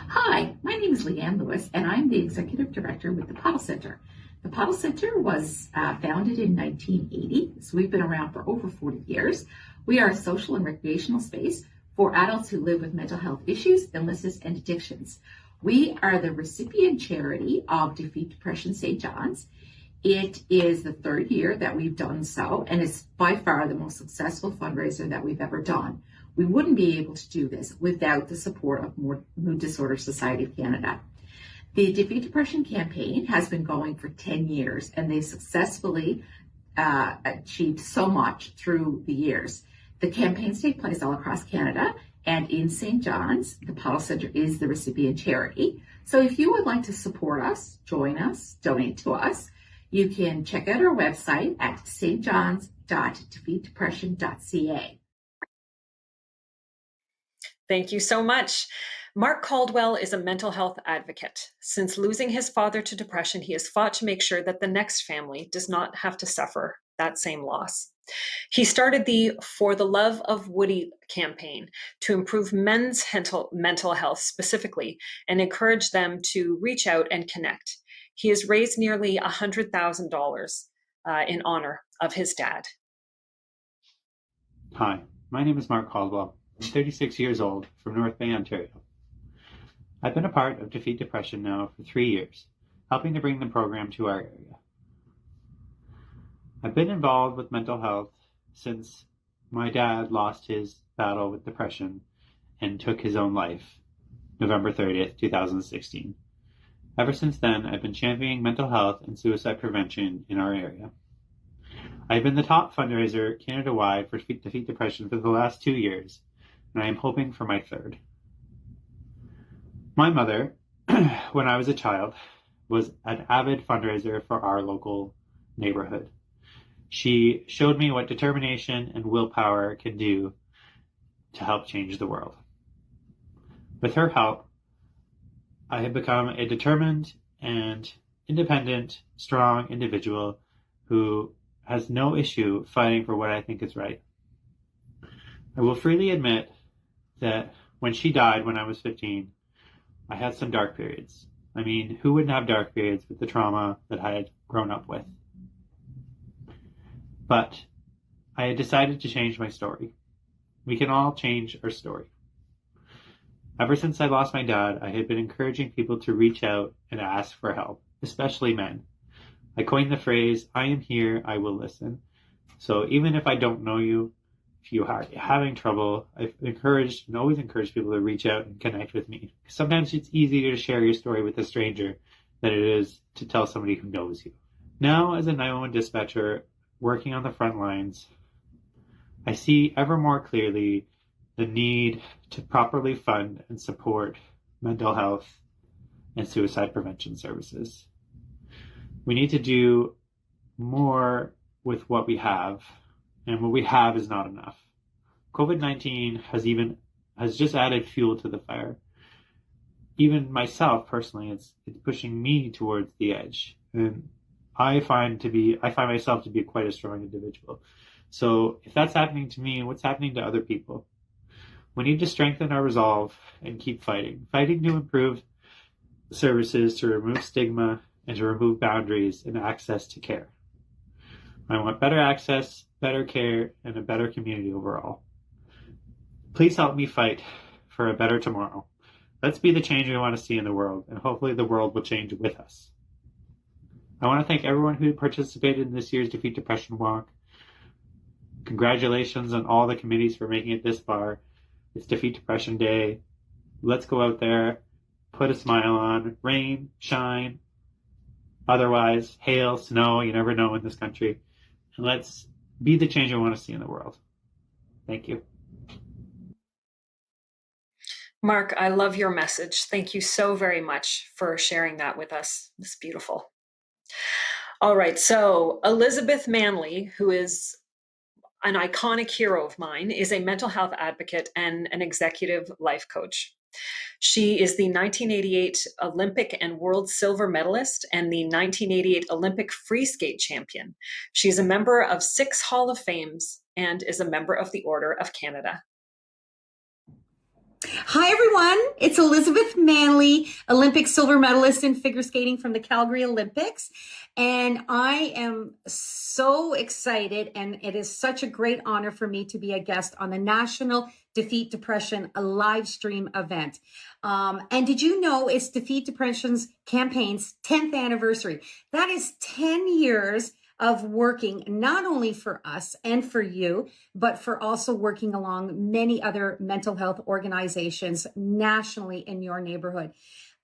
Hi, my name is Leanne Lewis, and I'm the executive director with the Paddle Center. The Paddle Center was founded in 1980, so we've been around for over 40 years. We are a social and recreational space for adults who live with mental health issues, illnesses, and addictions. We are the recipient charity of Defeat Depression St. John's. It is the third year that we've done so, and it's by far the most successful fundraiser that we've ever done. We wouldn't be able to do this without the support of Mood Disorder Society of Canada. The Defeat Depression campaign has been going for 10 years, and they successfully achieved so much through the years. The campaigns take place all across Canada, and in St. John's, the Paddle Center is the recipient charity. So if you would like to support us, join us, donate to us, You can check out our website at stjohns.defeatdepression.ca. Thank you so much. Mark Caldwell is a mental health advocate. Since losing his father to depression, he has fought to make sure that the next family does not have to suffer that same loss. He started the For the Love of Woody campaign to improve men's mental health specifically and encourage them to reach out and connect. He has raised nearly $100,000 in honor of his dad. Hi, my name is Mark Caldwell. I'm 36 years old from North Bay, Ontario. I've been a part of Defeat Depression now for 3 years, helping to bring the program to our area. I've been involved with mental health since my dad lost his battle with depression and took his own life, November 30th, 2016. Ever since then, I've been championing mental health and suicide prevention in our area. I've been the top fundraiser Canada-wide for Defeat Depression for the last 2 years, and I am hoping for my third. My mother, when I was a child, was an avid fundraiser for our local neighborhood. She showed me what determination and willpower can do to help change the world. With her help, I have become a determined and independent, strong individual who has no issue fighting for what I think is right. I will freely admit that when she died when I was 15, I had some dark periods. I mean, who wouldn't have dark periods with the trauma that I had grown up with? But I had decided to change my story. We can all change our story. Ever since I lost my dad, I had been encouraging people to reach out and ask for help, especially men. I coined the phrase, I am here, I will listen. So even if I don't know you, if you are having trouble, I've encouraged and always encourage people to reach out and connect with me. Sometimes it's easier to share your story with a stranger than it is to tell somebody who knows you. Now, as a 911 dispatcher working on the front lines, I see ever more clearly the need to properly fund and support mental health and suicide prevention services. We need to do more with what we have, and what we have is not enough. COVID-19 has just added fuel to the fire. Even myself personally, it's pushing me towards the edge, and I find myself to be quite a strong individual. So if that's happening to me, what's happening to other people? We need to strengthen our resolve and keep fighting to improve services, to remove stigma, and to remove boundaries and access to care. I want better access, better care, and a better community overall. Please help me fight for a better tomorrow. Let's be the change we want to see in the world, and hopefully the world will change with us. I want to thank everyone who participated in this year's Defeat Depression Walk. Congratulations on all the committees for making it this far. It's Defeat Depression Day. Let's go out there, put a smile on, rain, shine, otherwise, hail, snow, you never know in this country. And let's be the change we want to see in the world. Thank you. Mark, I love your message. Thank you so very much for sharing that with us. It's beautiful. All right, so Elizabeth Manley, who is an iconic hero of mine, is a mental health advocate and an executive life coach. She is the 1988 Olympic and World Silver Medalist and the 1988 Olympic Free Skate Champion. She's a member of 6 Hall of Fames and is a member of the Order of Canada. Hi, everyone. It's Elizabeth Manley, Olympic silver medalist in figure skating from the Calgary Olympics. And I am so excited, and it is such a great honor for me to be a guest on the National Defeat Depression live stream event. And did you know it's Defeat Depression's campaign's 10th anniversary? That is 10 years of working not only for us and for you, but for also working along many other mental health organizations nationally in your neighborhood.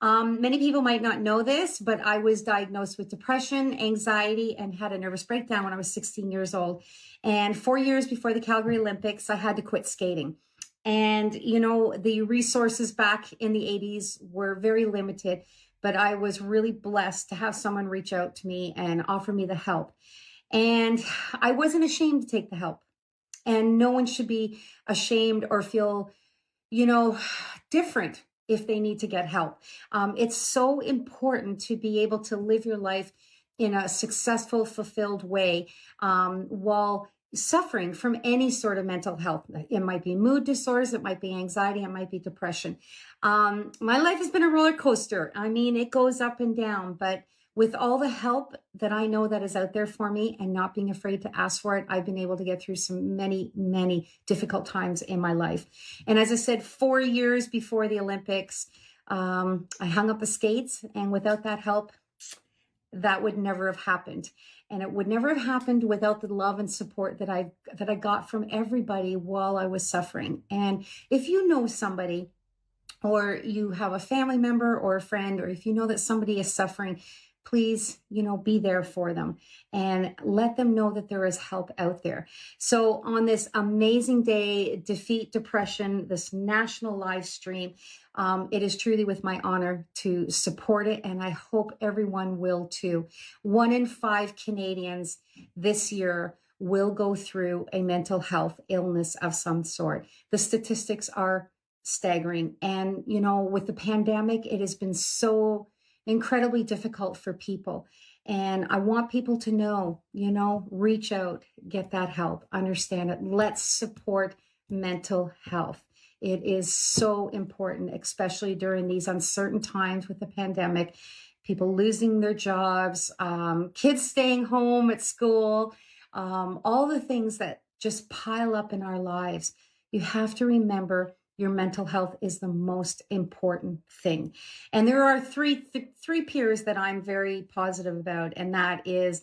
Many people might not know this, but I was diagnosed with depression, anxiety, and had a nervous breakdown when I was 16 years old. And 4 years before the Calgary Olympics, I had to quit skating. And, you know, the resources back in the 80s were very limited. but I was really blessed to have someone reach out to me and offer me the help. And I wasn't ashamed to take the help. And no one should be ashamed or feel, different if they need to get help. It's so important to be able to live your life in a successful, fulfilled way while suffering from any sort of mental health. It might be mood disorders, it might be anxiety, it might be depression. My life has been a roller coaster. I mean, it goes up and down, but with all the help that I know that is out there for me and not being afraid to ask for it, I've been able to get through some many difficult times in my life. And as I said, 4 years before the Olympics, I hung up the skates, and without that help, that would never have happened. And it would never have happened without the love and support that I got from everybody while I was suffering. And if you know somebody, or you have a family member or a friend, or if you know that somebody is suffering, please, be there for them and let them know that there is help out there. So on this amazing day, Defeat Depression, this national live stream, it is truly with my honor to support it, and I hope everyone will too. 1 in 5 Canadians this year will go through a mental health illness of some sort. The statistics are staggering. And, with the pandemic, it has been so incredibly difficult for people. And I want people to know, reach out, get that help, understand it. Let's support mental health. It is so important, especially during these uncertain times with the pandemic, people losing their jobs, kids staying home at school, all the things that just pile up in our lives. You have to remember your mental health is the most important thing. And there are three pillars that I'm very positive about, and that is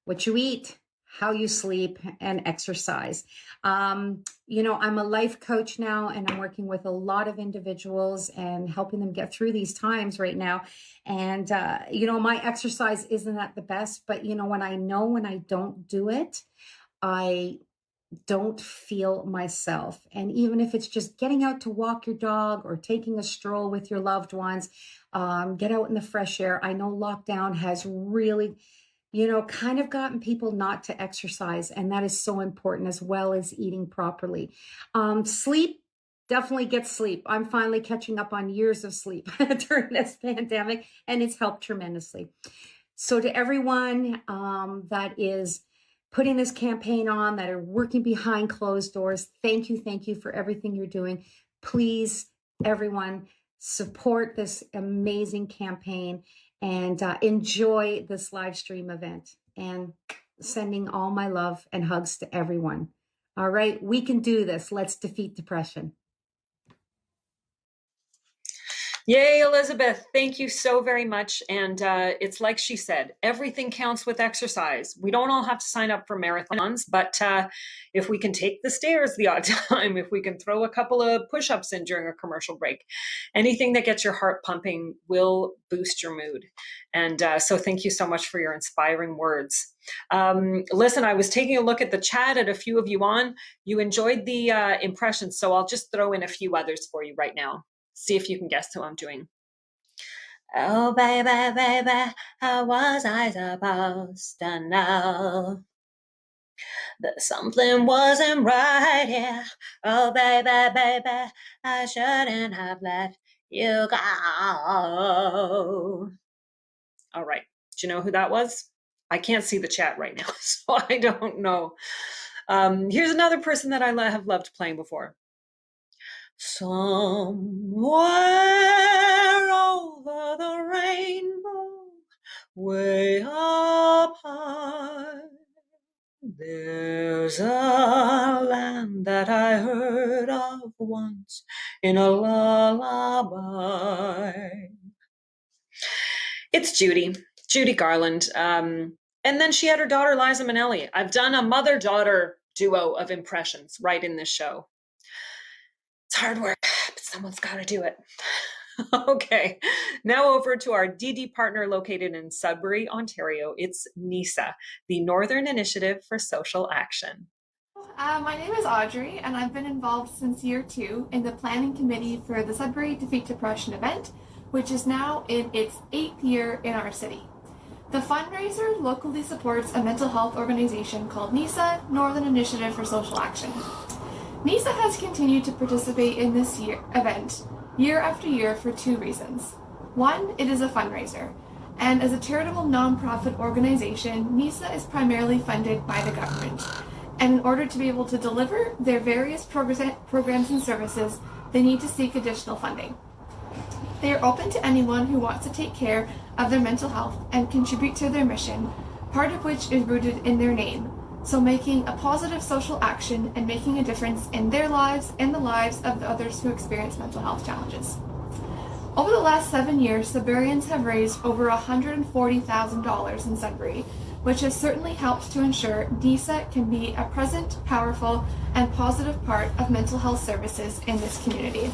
what you eat, how you sleep, and exercise. I'm a life coach now, and I'm working with a lot of individuals and helping them get through these times right now. And, my exercise isn't at the best, but, when I don't do it, I don't feel myself. And even if it's just getting out to walk your dog or taking a stroll with your loved ones, get out in the fresh air. I know lockdown has really, kind of gotten people not to exercise. And that is so important, as well as eating properly. Sleep, definitely get sleep. I'm finally catching up on years of sleep during this pandemic, and it's helped tremendously. So to everyone that is putting this campaign on, that are working behind closed doors, thank you for everything you're doing. Please, everyone, support this amazing campaign and enjoy this live stream event. And sending all my love and hugs to everyone. All right, we can do this. Let's defeat depression. Yay, Elizabeth. Thank you so very much. And it's like she said, everything counts with exercise. We don't all have to sign up for marathons, but if we can take the stairs the odd time, if we can throw a couple of push-ups in during a commercial break, anything that gets your heart pumping will boost your mood. And so thank you so much for your inspiring words. Listen, I was taking a look at the chat at a few of you on. You enjoyed the impressions, so I'll just throw in a few others for you right now. See if you can guess who I'm doing. Oh, baby, baby, how was I supposed to know that something wasn't right here? Oh, baby, baby, I shouldn't have let you go. All right. Do you know who that was? I can't see the chat right now, so I don't know. Here's another person that I have loved playing before. Somewhere over the rainbow, way up high, there's a land that I heard of once in a lullaby. It's Judy Garland. And then she had her daughter, Liza Minnelli. I've done a mother-daughter duo of impressions right in this show. It's hard work, but someone's got to do it. Okay, now over to our DD partner located in Sudbury, Ontario. It's NISA, the Northern Initiative for Social Action. My name is Audrey, and I've been involved since year 2 in the planning committee for the Sudbury Defeat Depression event, which is now in its 8th year in our city. The fundraiser locally supports a mental health organization called NISA, Northern Initiative for Social Action. NISA has continued to participate in this event year after year for 2 reasons. One, it is a fundraiser, and as a charitable nonprofit organization, NISA is primarily funded by the government. And in order to be able to deliver their various programs and services, they need to seek additional funding. They are open to anyone who wants to take care of their mental health and contribute to their mission, part of which is rooted in their name. So making a positive social action and making a difference in their lives and the lives of the others who experience mental health challenges. Over the last 7 years, Sudburyans have raised over $140,000 in Sudbury, which has certainly helped to ensure NISA can be a present, powerful, and positive part of mental health services in this community.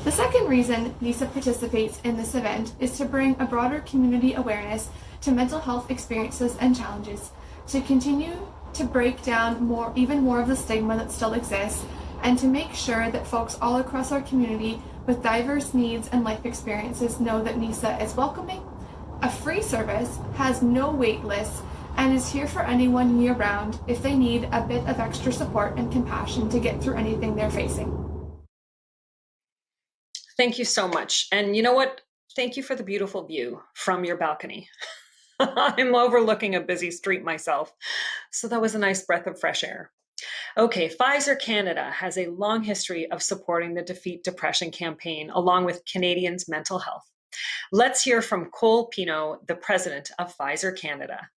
The second reason NISA participates in this event is to bring a broader community awareness to mental health experiences and challenges, to continue to break down even more of the stigma that still exists, and to make sure that folks all across our community with diverse needs and life experiences know that NISA is welcoming, a free service, has no wait lists, and is here for anyone year-round if they need a bit of extra support and compassion to get through anything they're facing. Thank you so much. And you know what? Thank you for the beautiful view from your balcony. I'm overlooking a busy street myself, so that was a nice breath of fresh air. Okay, Pfizer Canada has a long history of supporting the Defeat Depression campaign along with Canadians' mental health. Let's hear from Cole Pino, the president of Pfizer Canada.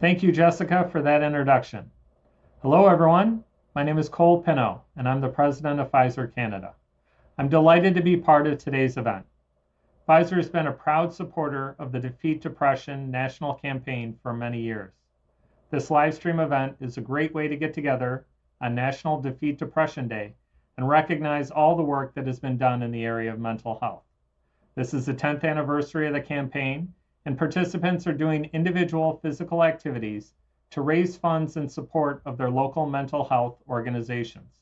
Thank you, Jessica, for that introduction. Hello, everyone. My name is Cole Pino, and I'm the president of Pfizer Canada. I'm delighted to be part of today's event. Pfizer has been a proud supporter of the Defeat Depression national campaign for many years. This live stream event is a great way to get together on National Defeat Depression Day and recognize all the work that has been done in the area of mental health. This is the 10th anniversary of the campaign, and participants are doing individual physical activities to raise funds in support of their local mental health organizations.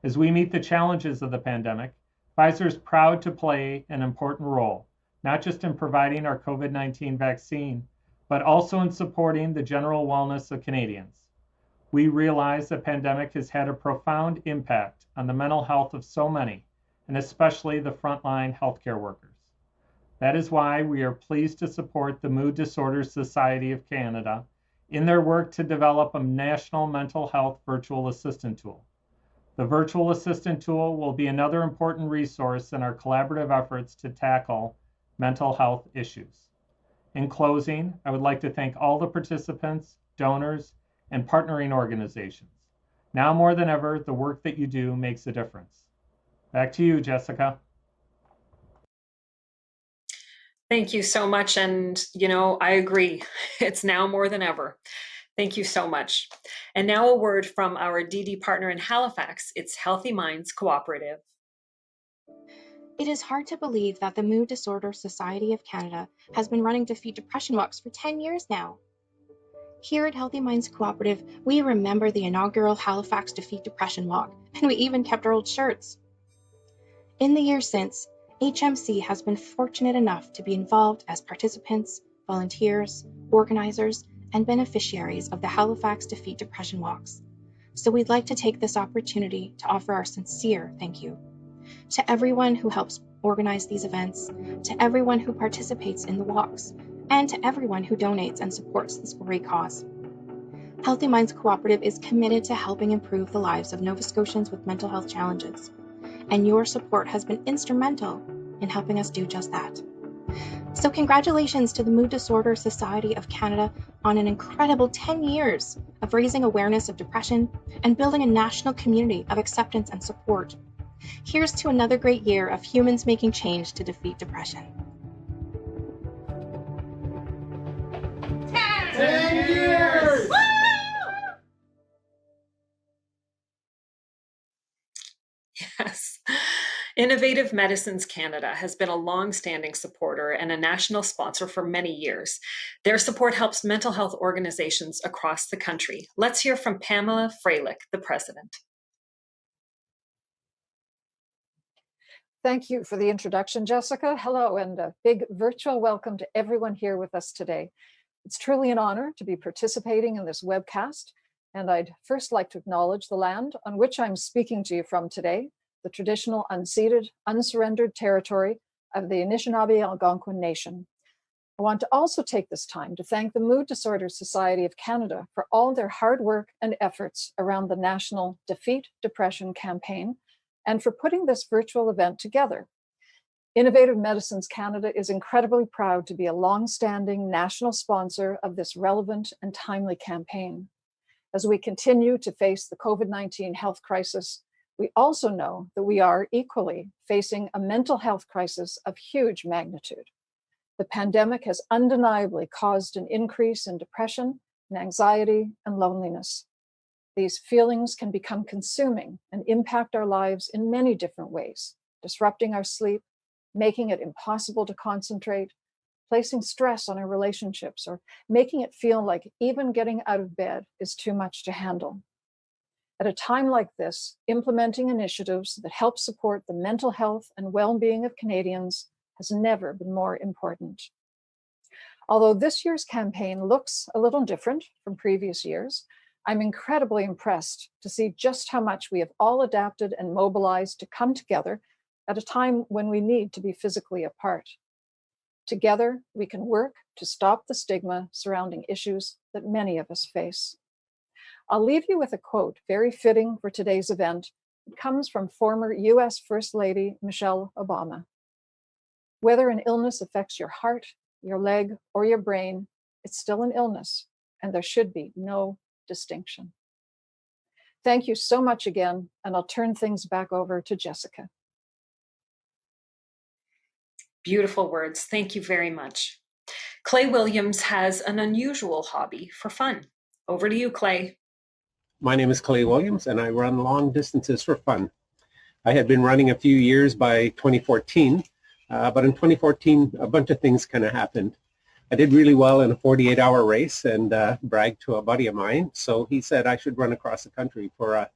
As we meet the challenges of the pandemic, Pfizer is proud to play an important role, not just in providing our COVID-19 vaccine, but also in supporting the general wellness of Canadians. We realize the pandemic has had a profound impact on the mental health of so many, and especially the frontline healthcare workers. That is why we are pleased to support the Mood Disorders Society of Canada in their work to develop a national mental health virtual assistant tool. The virtual assistant tool will be another important resource in our collaborative efforts to tackle mental health issues. In closing, I would like to thank all the participants, donors, and partnering organizations. Now more than ever, the work that you do makes a difference. Back to you, Jessica. Thank you so much. And, I agree. It's now more than ever. Thank you so much. And now a word from our DD partner in Halifax. It's Healthy Minds Cooperative. It is hard to believe that the Mood Disorder Society of Canada has been running Defeat Depression walks for 10 years now. Here at Healthy Minds Cooperative, we remember the inaugural Halifax Defeat Depression walk, and we even kept our old shirts. In the years since, HMC has been fortunate enough to be involved as participants, volunteers, organizers, and beneficiaries of the Halifax Defeat Depression walks. So we'd like to take this opportunity to offer our sincere thank you to everyone who helps organize these events, to everyone who participates in the walks, and to everyone who donates and supports this great cause. Healthy Minds Cooperative is committed to helping improve the lives of Nova Scotians with mental health challenges, and your support has been instrumental in helping us do just that. So congratulations to the Mood Disorder Society of Canada on an incredible 10 years of raising awareness of depression and building a national community of acceptance and support. Here's to another great year of humans making change to defeat depression. 10 years! Yes. Innovative Medicines Canada has been a long-standing supporter and a national sponsor for many years. Their support helps mental health organizations across the country. Let's hear from Pamela Freilich, the president. Thank you for the introduction, Jessica. Hello, and a big virtual welcome to everyone here with us today. It's truly an honor to be participating in this webcast, and I'd first like to acknowledge the land on which I'm speaking to you from today, the traditional unceded, unsurrendered territory of the Anishinaabe Algonquin Nation. I want to also take this time to thank the Mood Disorders Society of Canada for all their hard work and efforts around the national Defeat Depression campaign, and for putting this virtual event together. Innovative Medicines Canada is incredibly proud to be a long-standing national sponsor of this relevant and timely campaign. As we continue to face the COVID-19 health crisis, we also know that we are equally facing a mental health crisis of huge magnitude. The pandemic has undeniably caused an increase in depression and anxiety and loneliness. These feelings can become consuming and impact our lives in many different ways, disrupting our sleep, making it impossible to concentrate, placing stress on our relationships, or making it feel like even getting out of bed is too much to handle. At a time like this, implementing initiatives that help support the mental health and well-being of Canadians has never been more important. Although this year's campaign looks a little different from previous years, I'm incredibly impressed to see just how much we have all adapted and mobilized to come together at a time when we need to be physically apart. Together, we can work to stop the stigma surrounding issues that many of us face. I'll leave you with a quote very fitting for today's event. It comes from former US First Lady Michelle Obama. Whether an illness affects your heart, your leg, or your brain, it's still an illness, and there should be no distinction. Thank you so much again, and I'll turn things back over to Jessica. Beautiful words. Thank you very much. Clay Williams has an unusual hobby for fun. Over to you, Clay. My name is Clay Williams, and I run long distances for fun. I had been running a few years by 2014, but in 2014, a bunch of things kind of happened. I did really well in a 48-hour race and bragged to a buddy of mine. So he said I should run across the country for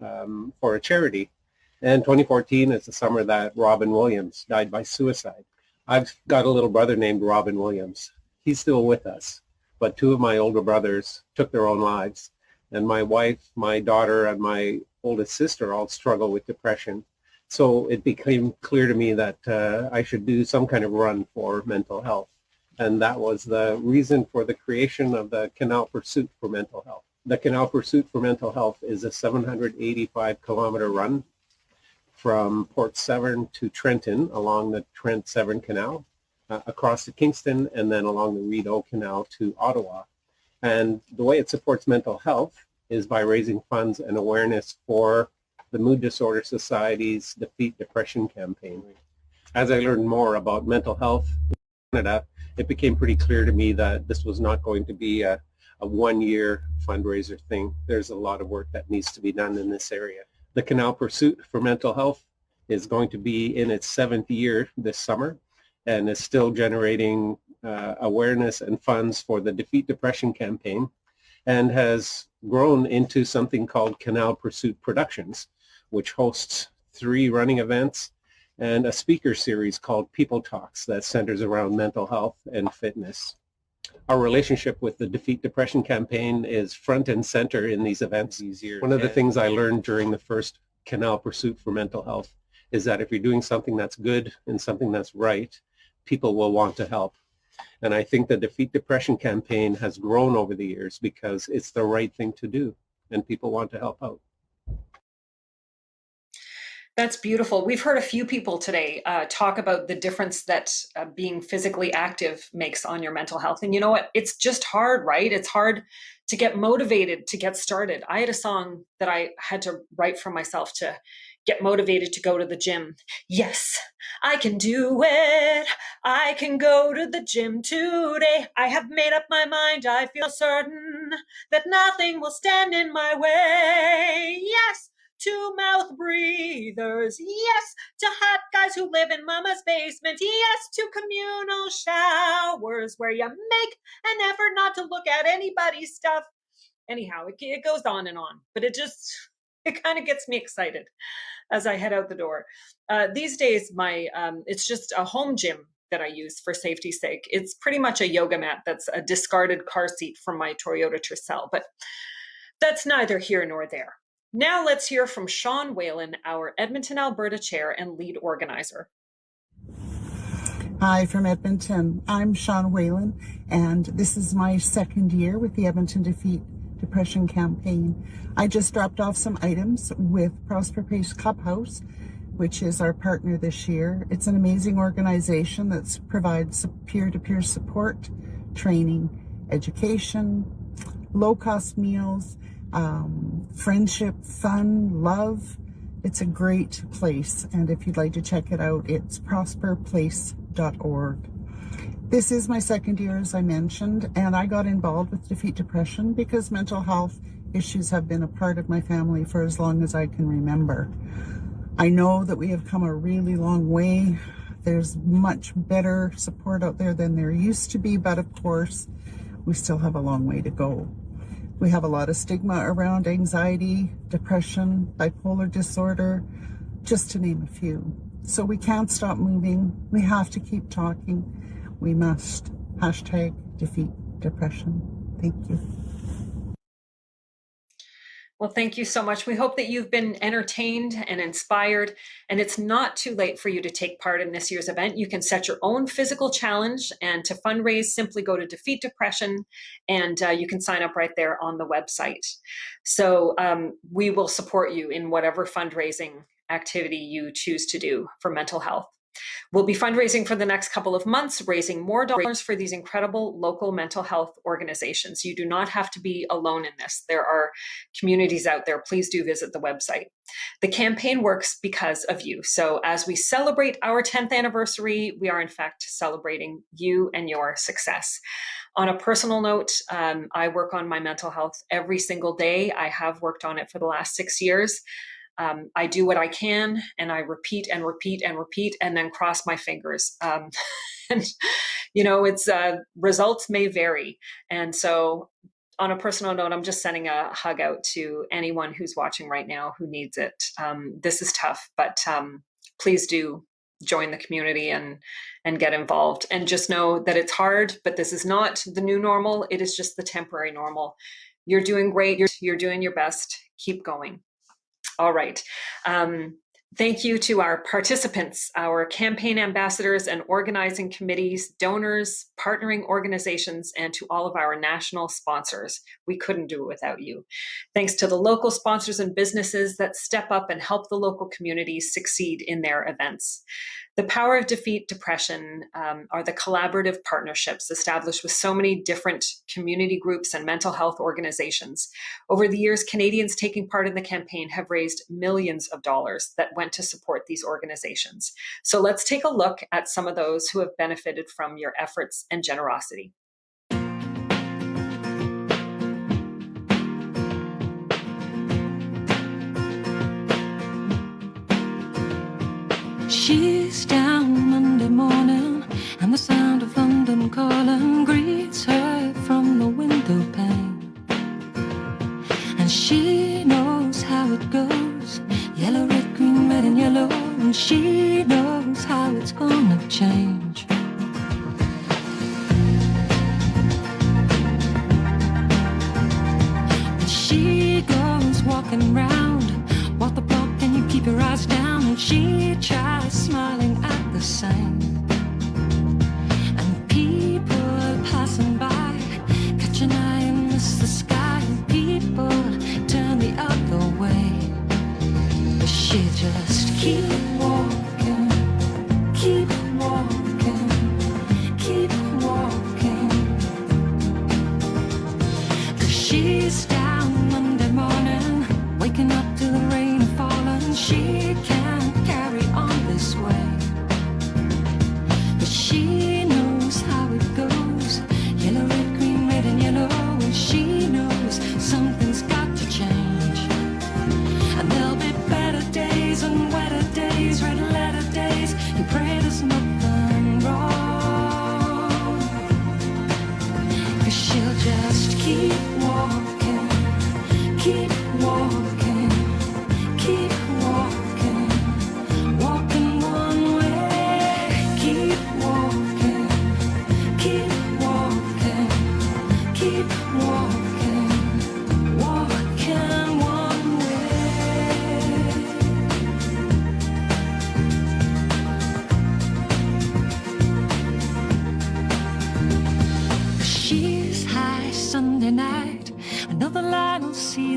a charity. And 2014 is the summer that Robin Williams died by suicide. I've got a little brother named Robin Williams. He's still with us, but two of my older brothers took their own lives. And my wife, my daughter, and my oldest sister all struggle with depression. So it became clear to me that I should do some kind of run for mental health. And that was the reason for the creation of the Canal Pursuit for Mental Health. The Canal Pursuit for Mental Health is a 785-kilometer run from Port Severn to Trenton along the Trent-Severn Canal, across to Kingston, and then along the Rideau Canal to Ottawa. And the way it supports mental health is by raising funds and awareness for the Mood Disorder Society's Defeat Depression campaign. As I learned more about mental health in Canada, it became pretty clear to me that this was not going to be a one-year fundraiser thing. There's a lot of work that needs to be done in this area. The Canal Pursuit for Mental Health is going to be in its 7th year this summer and is still generating awareness and funds for the Defeat Depression campaign, and has grown into something called Canal Pursuit Productions, which hosts 3 running events and a speaker series called People Talks that centers around mental health and fitness. Our relationship with the Defeat Depression campaign is front and center in these events. One of the things I learned during the first Canal Pursuit for Mental Health is that if you're doing something that's good and something that's right, people will want to help. And I think the Defeat Depression campaign has grown over the years because it's the right thing to do and people want to help out. That's beautiful. We've heard a few people today talk about the difference that being physically active makes on your mental health. And you know what? It's just hard, right? It's hard to get motivated to get started. I had a song that I had to write for myself to get motivated to go to the gym. Yes, I can do it. I can go to the gym today. I have made up my mind. I feel certain that nothing will stand in my way. Yes, to mouth breathers. Yes, to hot guys who live in mama's basement. Yes, to communal showers where you make an effort not to look at anybody's stuff. Anyhow, it goes on and on, but it just it kind of gets me excited as I head out the door. These days, it's just a home gym that I use for safety's sake. It's pretty much a yoga mat that's a discarded car seat from my Toyota Tercel, but that's neither here nor there. Now let's hear from Sean Whalen, our Edmonton, Alberta chair and lead organizer. Hi from Edmonton. I'm Sean Whalen, and this is my second year with the Edmonton Defeat Depression campaign. I just dropped off some items with Prosper Pace Clubhouse, which is our partner this year. It's an amazing organization that provides peer-to-peer support, training, education, low-cost meals, friendship, fun, love. It's a great place, and if you'd like to check it out, it's prosperplace.org. This is my second year, as I mentioned, and I got involved with Defeat Depression because mental health issues have been a part of my family for as long as I can remember. I know that we have come a really long way. There's much better support out there than there used to be, but of course, we still have a long way to go. We have a lot of stigma around anxiety, depression, bipolar disorder, just to name a few. So we can't stop moving. We have to keep talking. We must. #Defeat Depression. Thank you. Well, thank you so much. We hope that you've been entertained and inspired, and it's not too late for you to take part in this year's event. You can set your own physical challenge, and to fundraise, simply go to Defeat Depression, and you can sign up right there on the website. So we will support you in whatever fundraising activity you choose to do for mental health. We'll be fundraising for the next couple of months, raising more dollars for these incredible local mental health organizations. You do not have to be alone in this. There are communities out there. Please do visit the website. The campaign works because of you. So as we celebrate our 10th anniversary, we are in fact celebrating you and your success. On a personal note, I work on my mental health every single day. I have worked on it for the last 6 years. I do what I can, and I repeat and repeat and repeat, and then cross my fingers. And you know, it's results may vary. And so on a personal note, I'm just sending a hug out to anyone who's watching right now who needs it. This is tough, but please do join the community and get involved. And just know that it's hard, but this is not the new normal. It is just the temporary normal. You're doing great. You're doing your best. Keep going. All right. Thank you to our participants, our campaign ambassadors and organizing committees, donors, partnering organizations, and to all of our national sponsors. We couldn't do it without you. Thanks to the local sponsors and businesses that step up and help the local communities succeed in their events. The power of Defeat Depression are the collaborative partnerships established with so many different community groups and mental health organizations. Over the years, Canadians taking part in the campaign have raised millions of dollars that went to support these organizations. So let's take a look at some of those who have benefited from your efforts and generosity. She's down Monday morning, and the sound of London calling greets her from the window pane. And she knows how it goes, yellow, red, green, red and yellow, and she knows how it's gonna change. And she goes walking round, walk the block and you keep your eyes down, and she tries smiling at the sign. And people passing by catch an eye and miss the sky, and people turn the other way. But she just keep walking, keep walking, keep walking. 'Cause she's down Monday morning, waking up to the rain falling. She can't carry on this way, but she knows how it goes, yellow, red, green, red and yellow, and she knows something's got to change. And there'll be better days and wetter days, red letter days. You pray there's nothing wrong, 'cause she'll just keep walking, keep walking,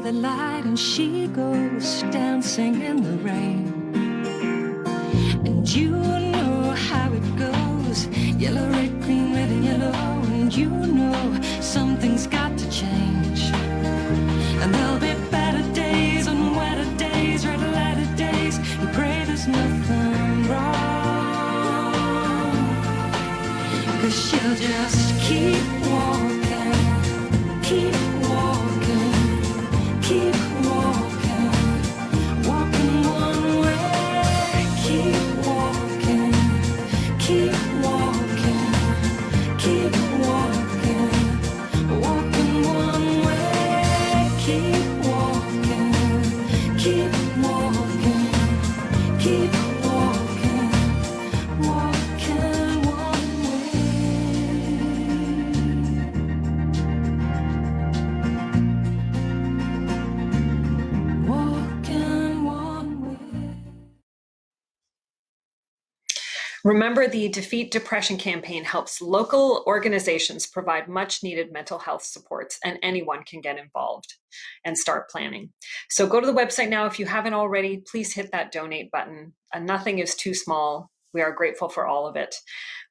the light and she goes dancing in the rain. And you know how it goes, yellow, red, green, red and yellow. And you know something's got to change. And there'll be better days and wetter days, red letter days. You pray there's nothing wrong, 'cause she'll just keep walking, keep walking, keep walking, walking one way. Keep walking, keep walking, keep walking, walking one way. Keep walking, keep walking, keep walking, walking one way. Walking one way. Remember, the Defeat Depression campaign helps local organizations provide much needed mental health supports, and anyone can get involved and start planning. So go to the website now if you haven't already. Please hit that donate button. Nothing is too small. We are grateful for all of it.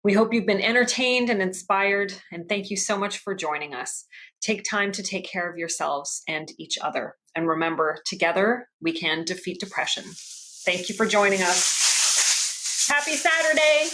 We hope you've been entertained and inspired, and thank you so much for joining us. Take time to take care of yourselves and each other. And remember, together we can defeat depression. Thank you for joining us. Happy Saturday.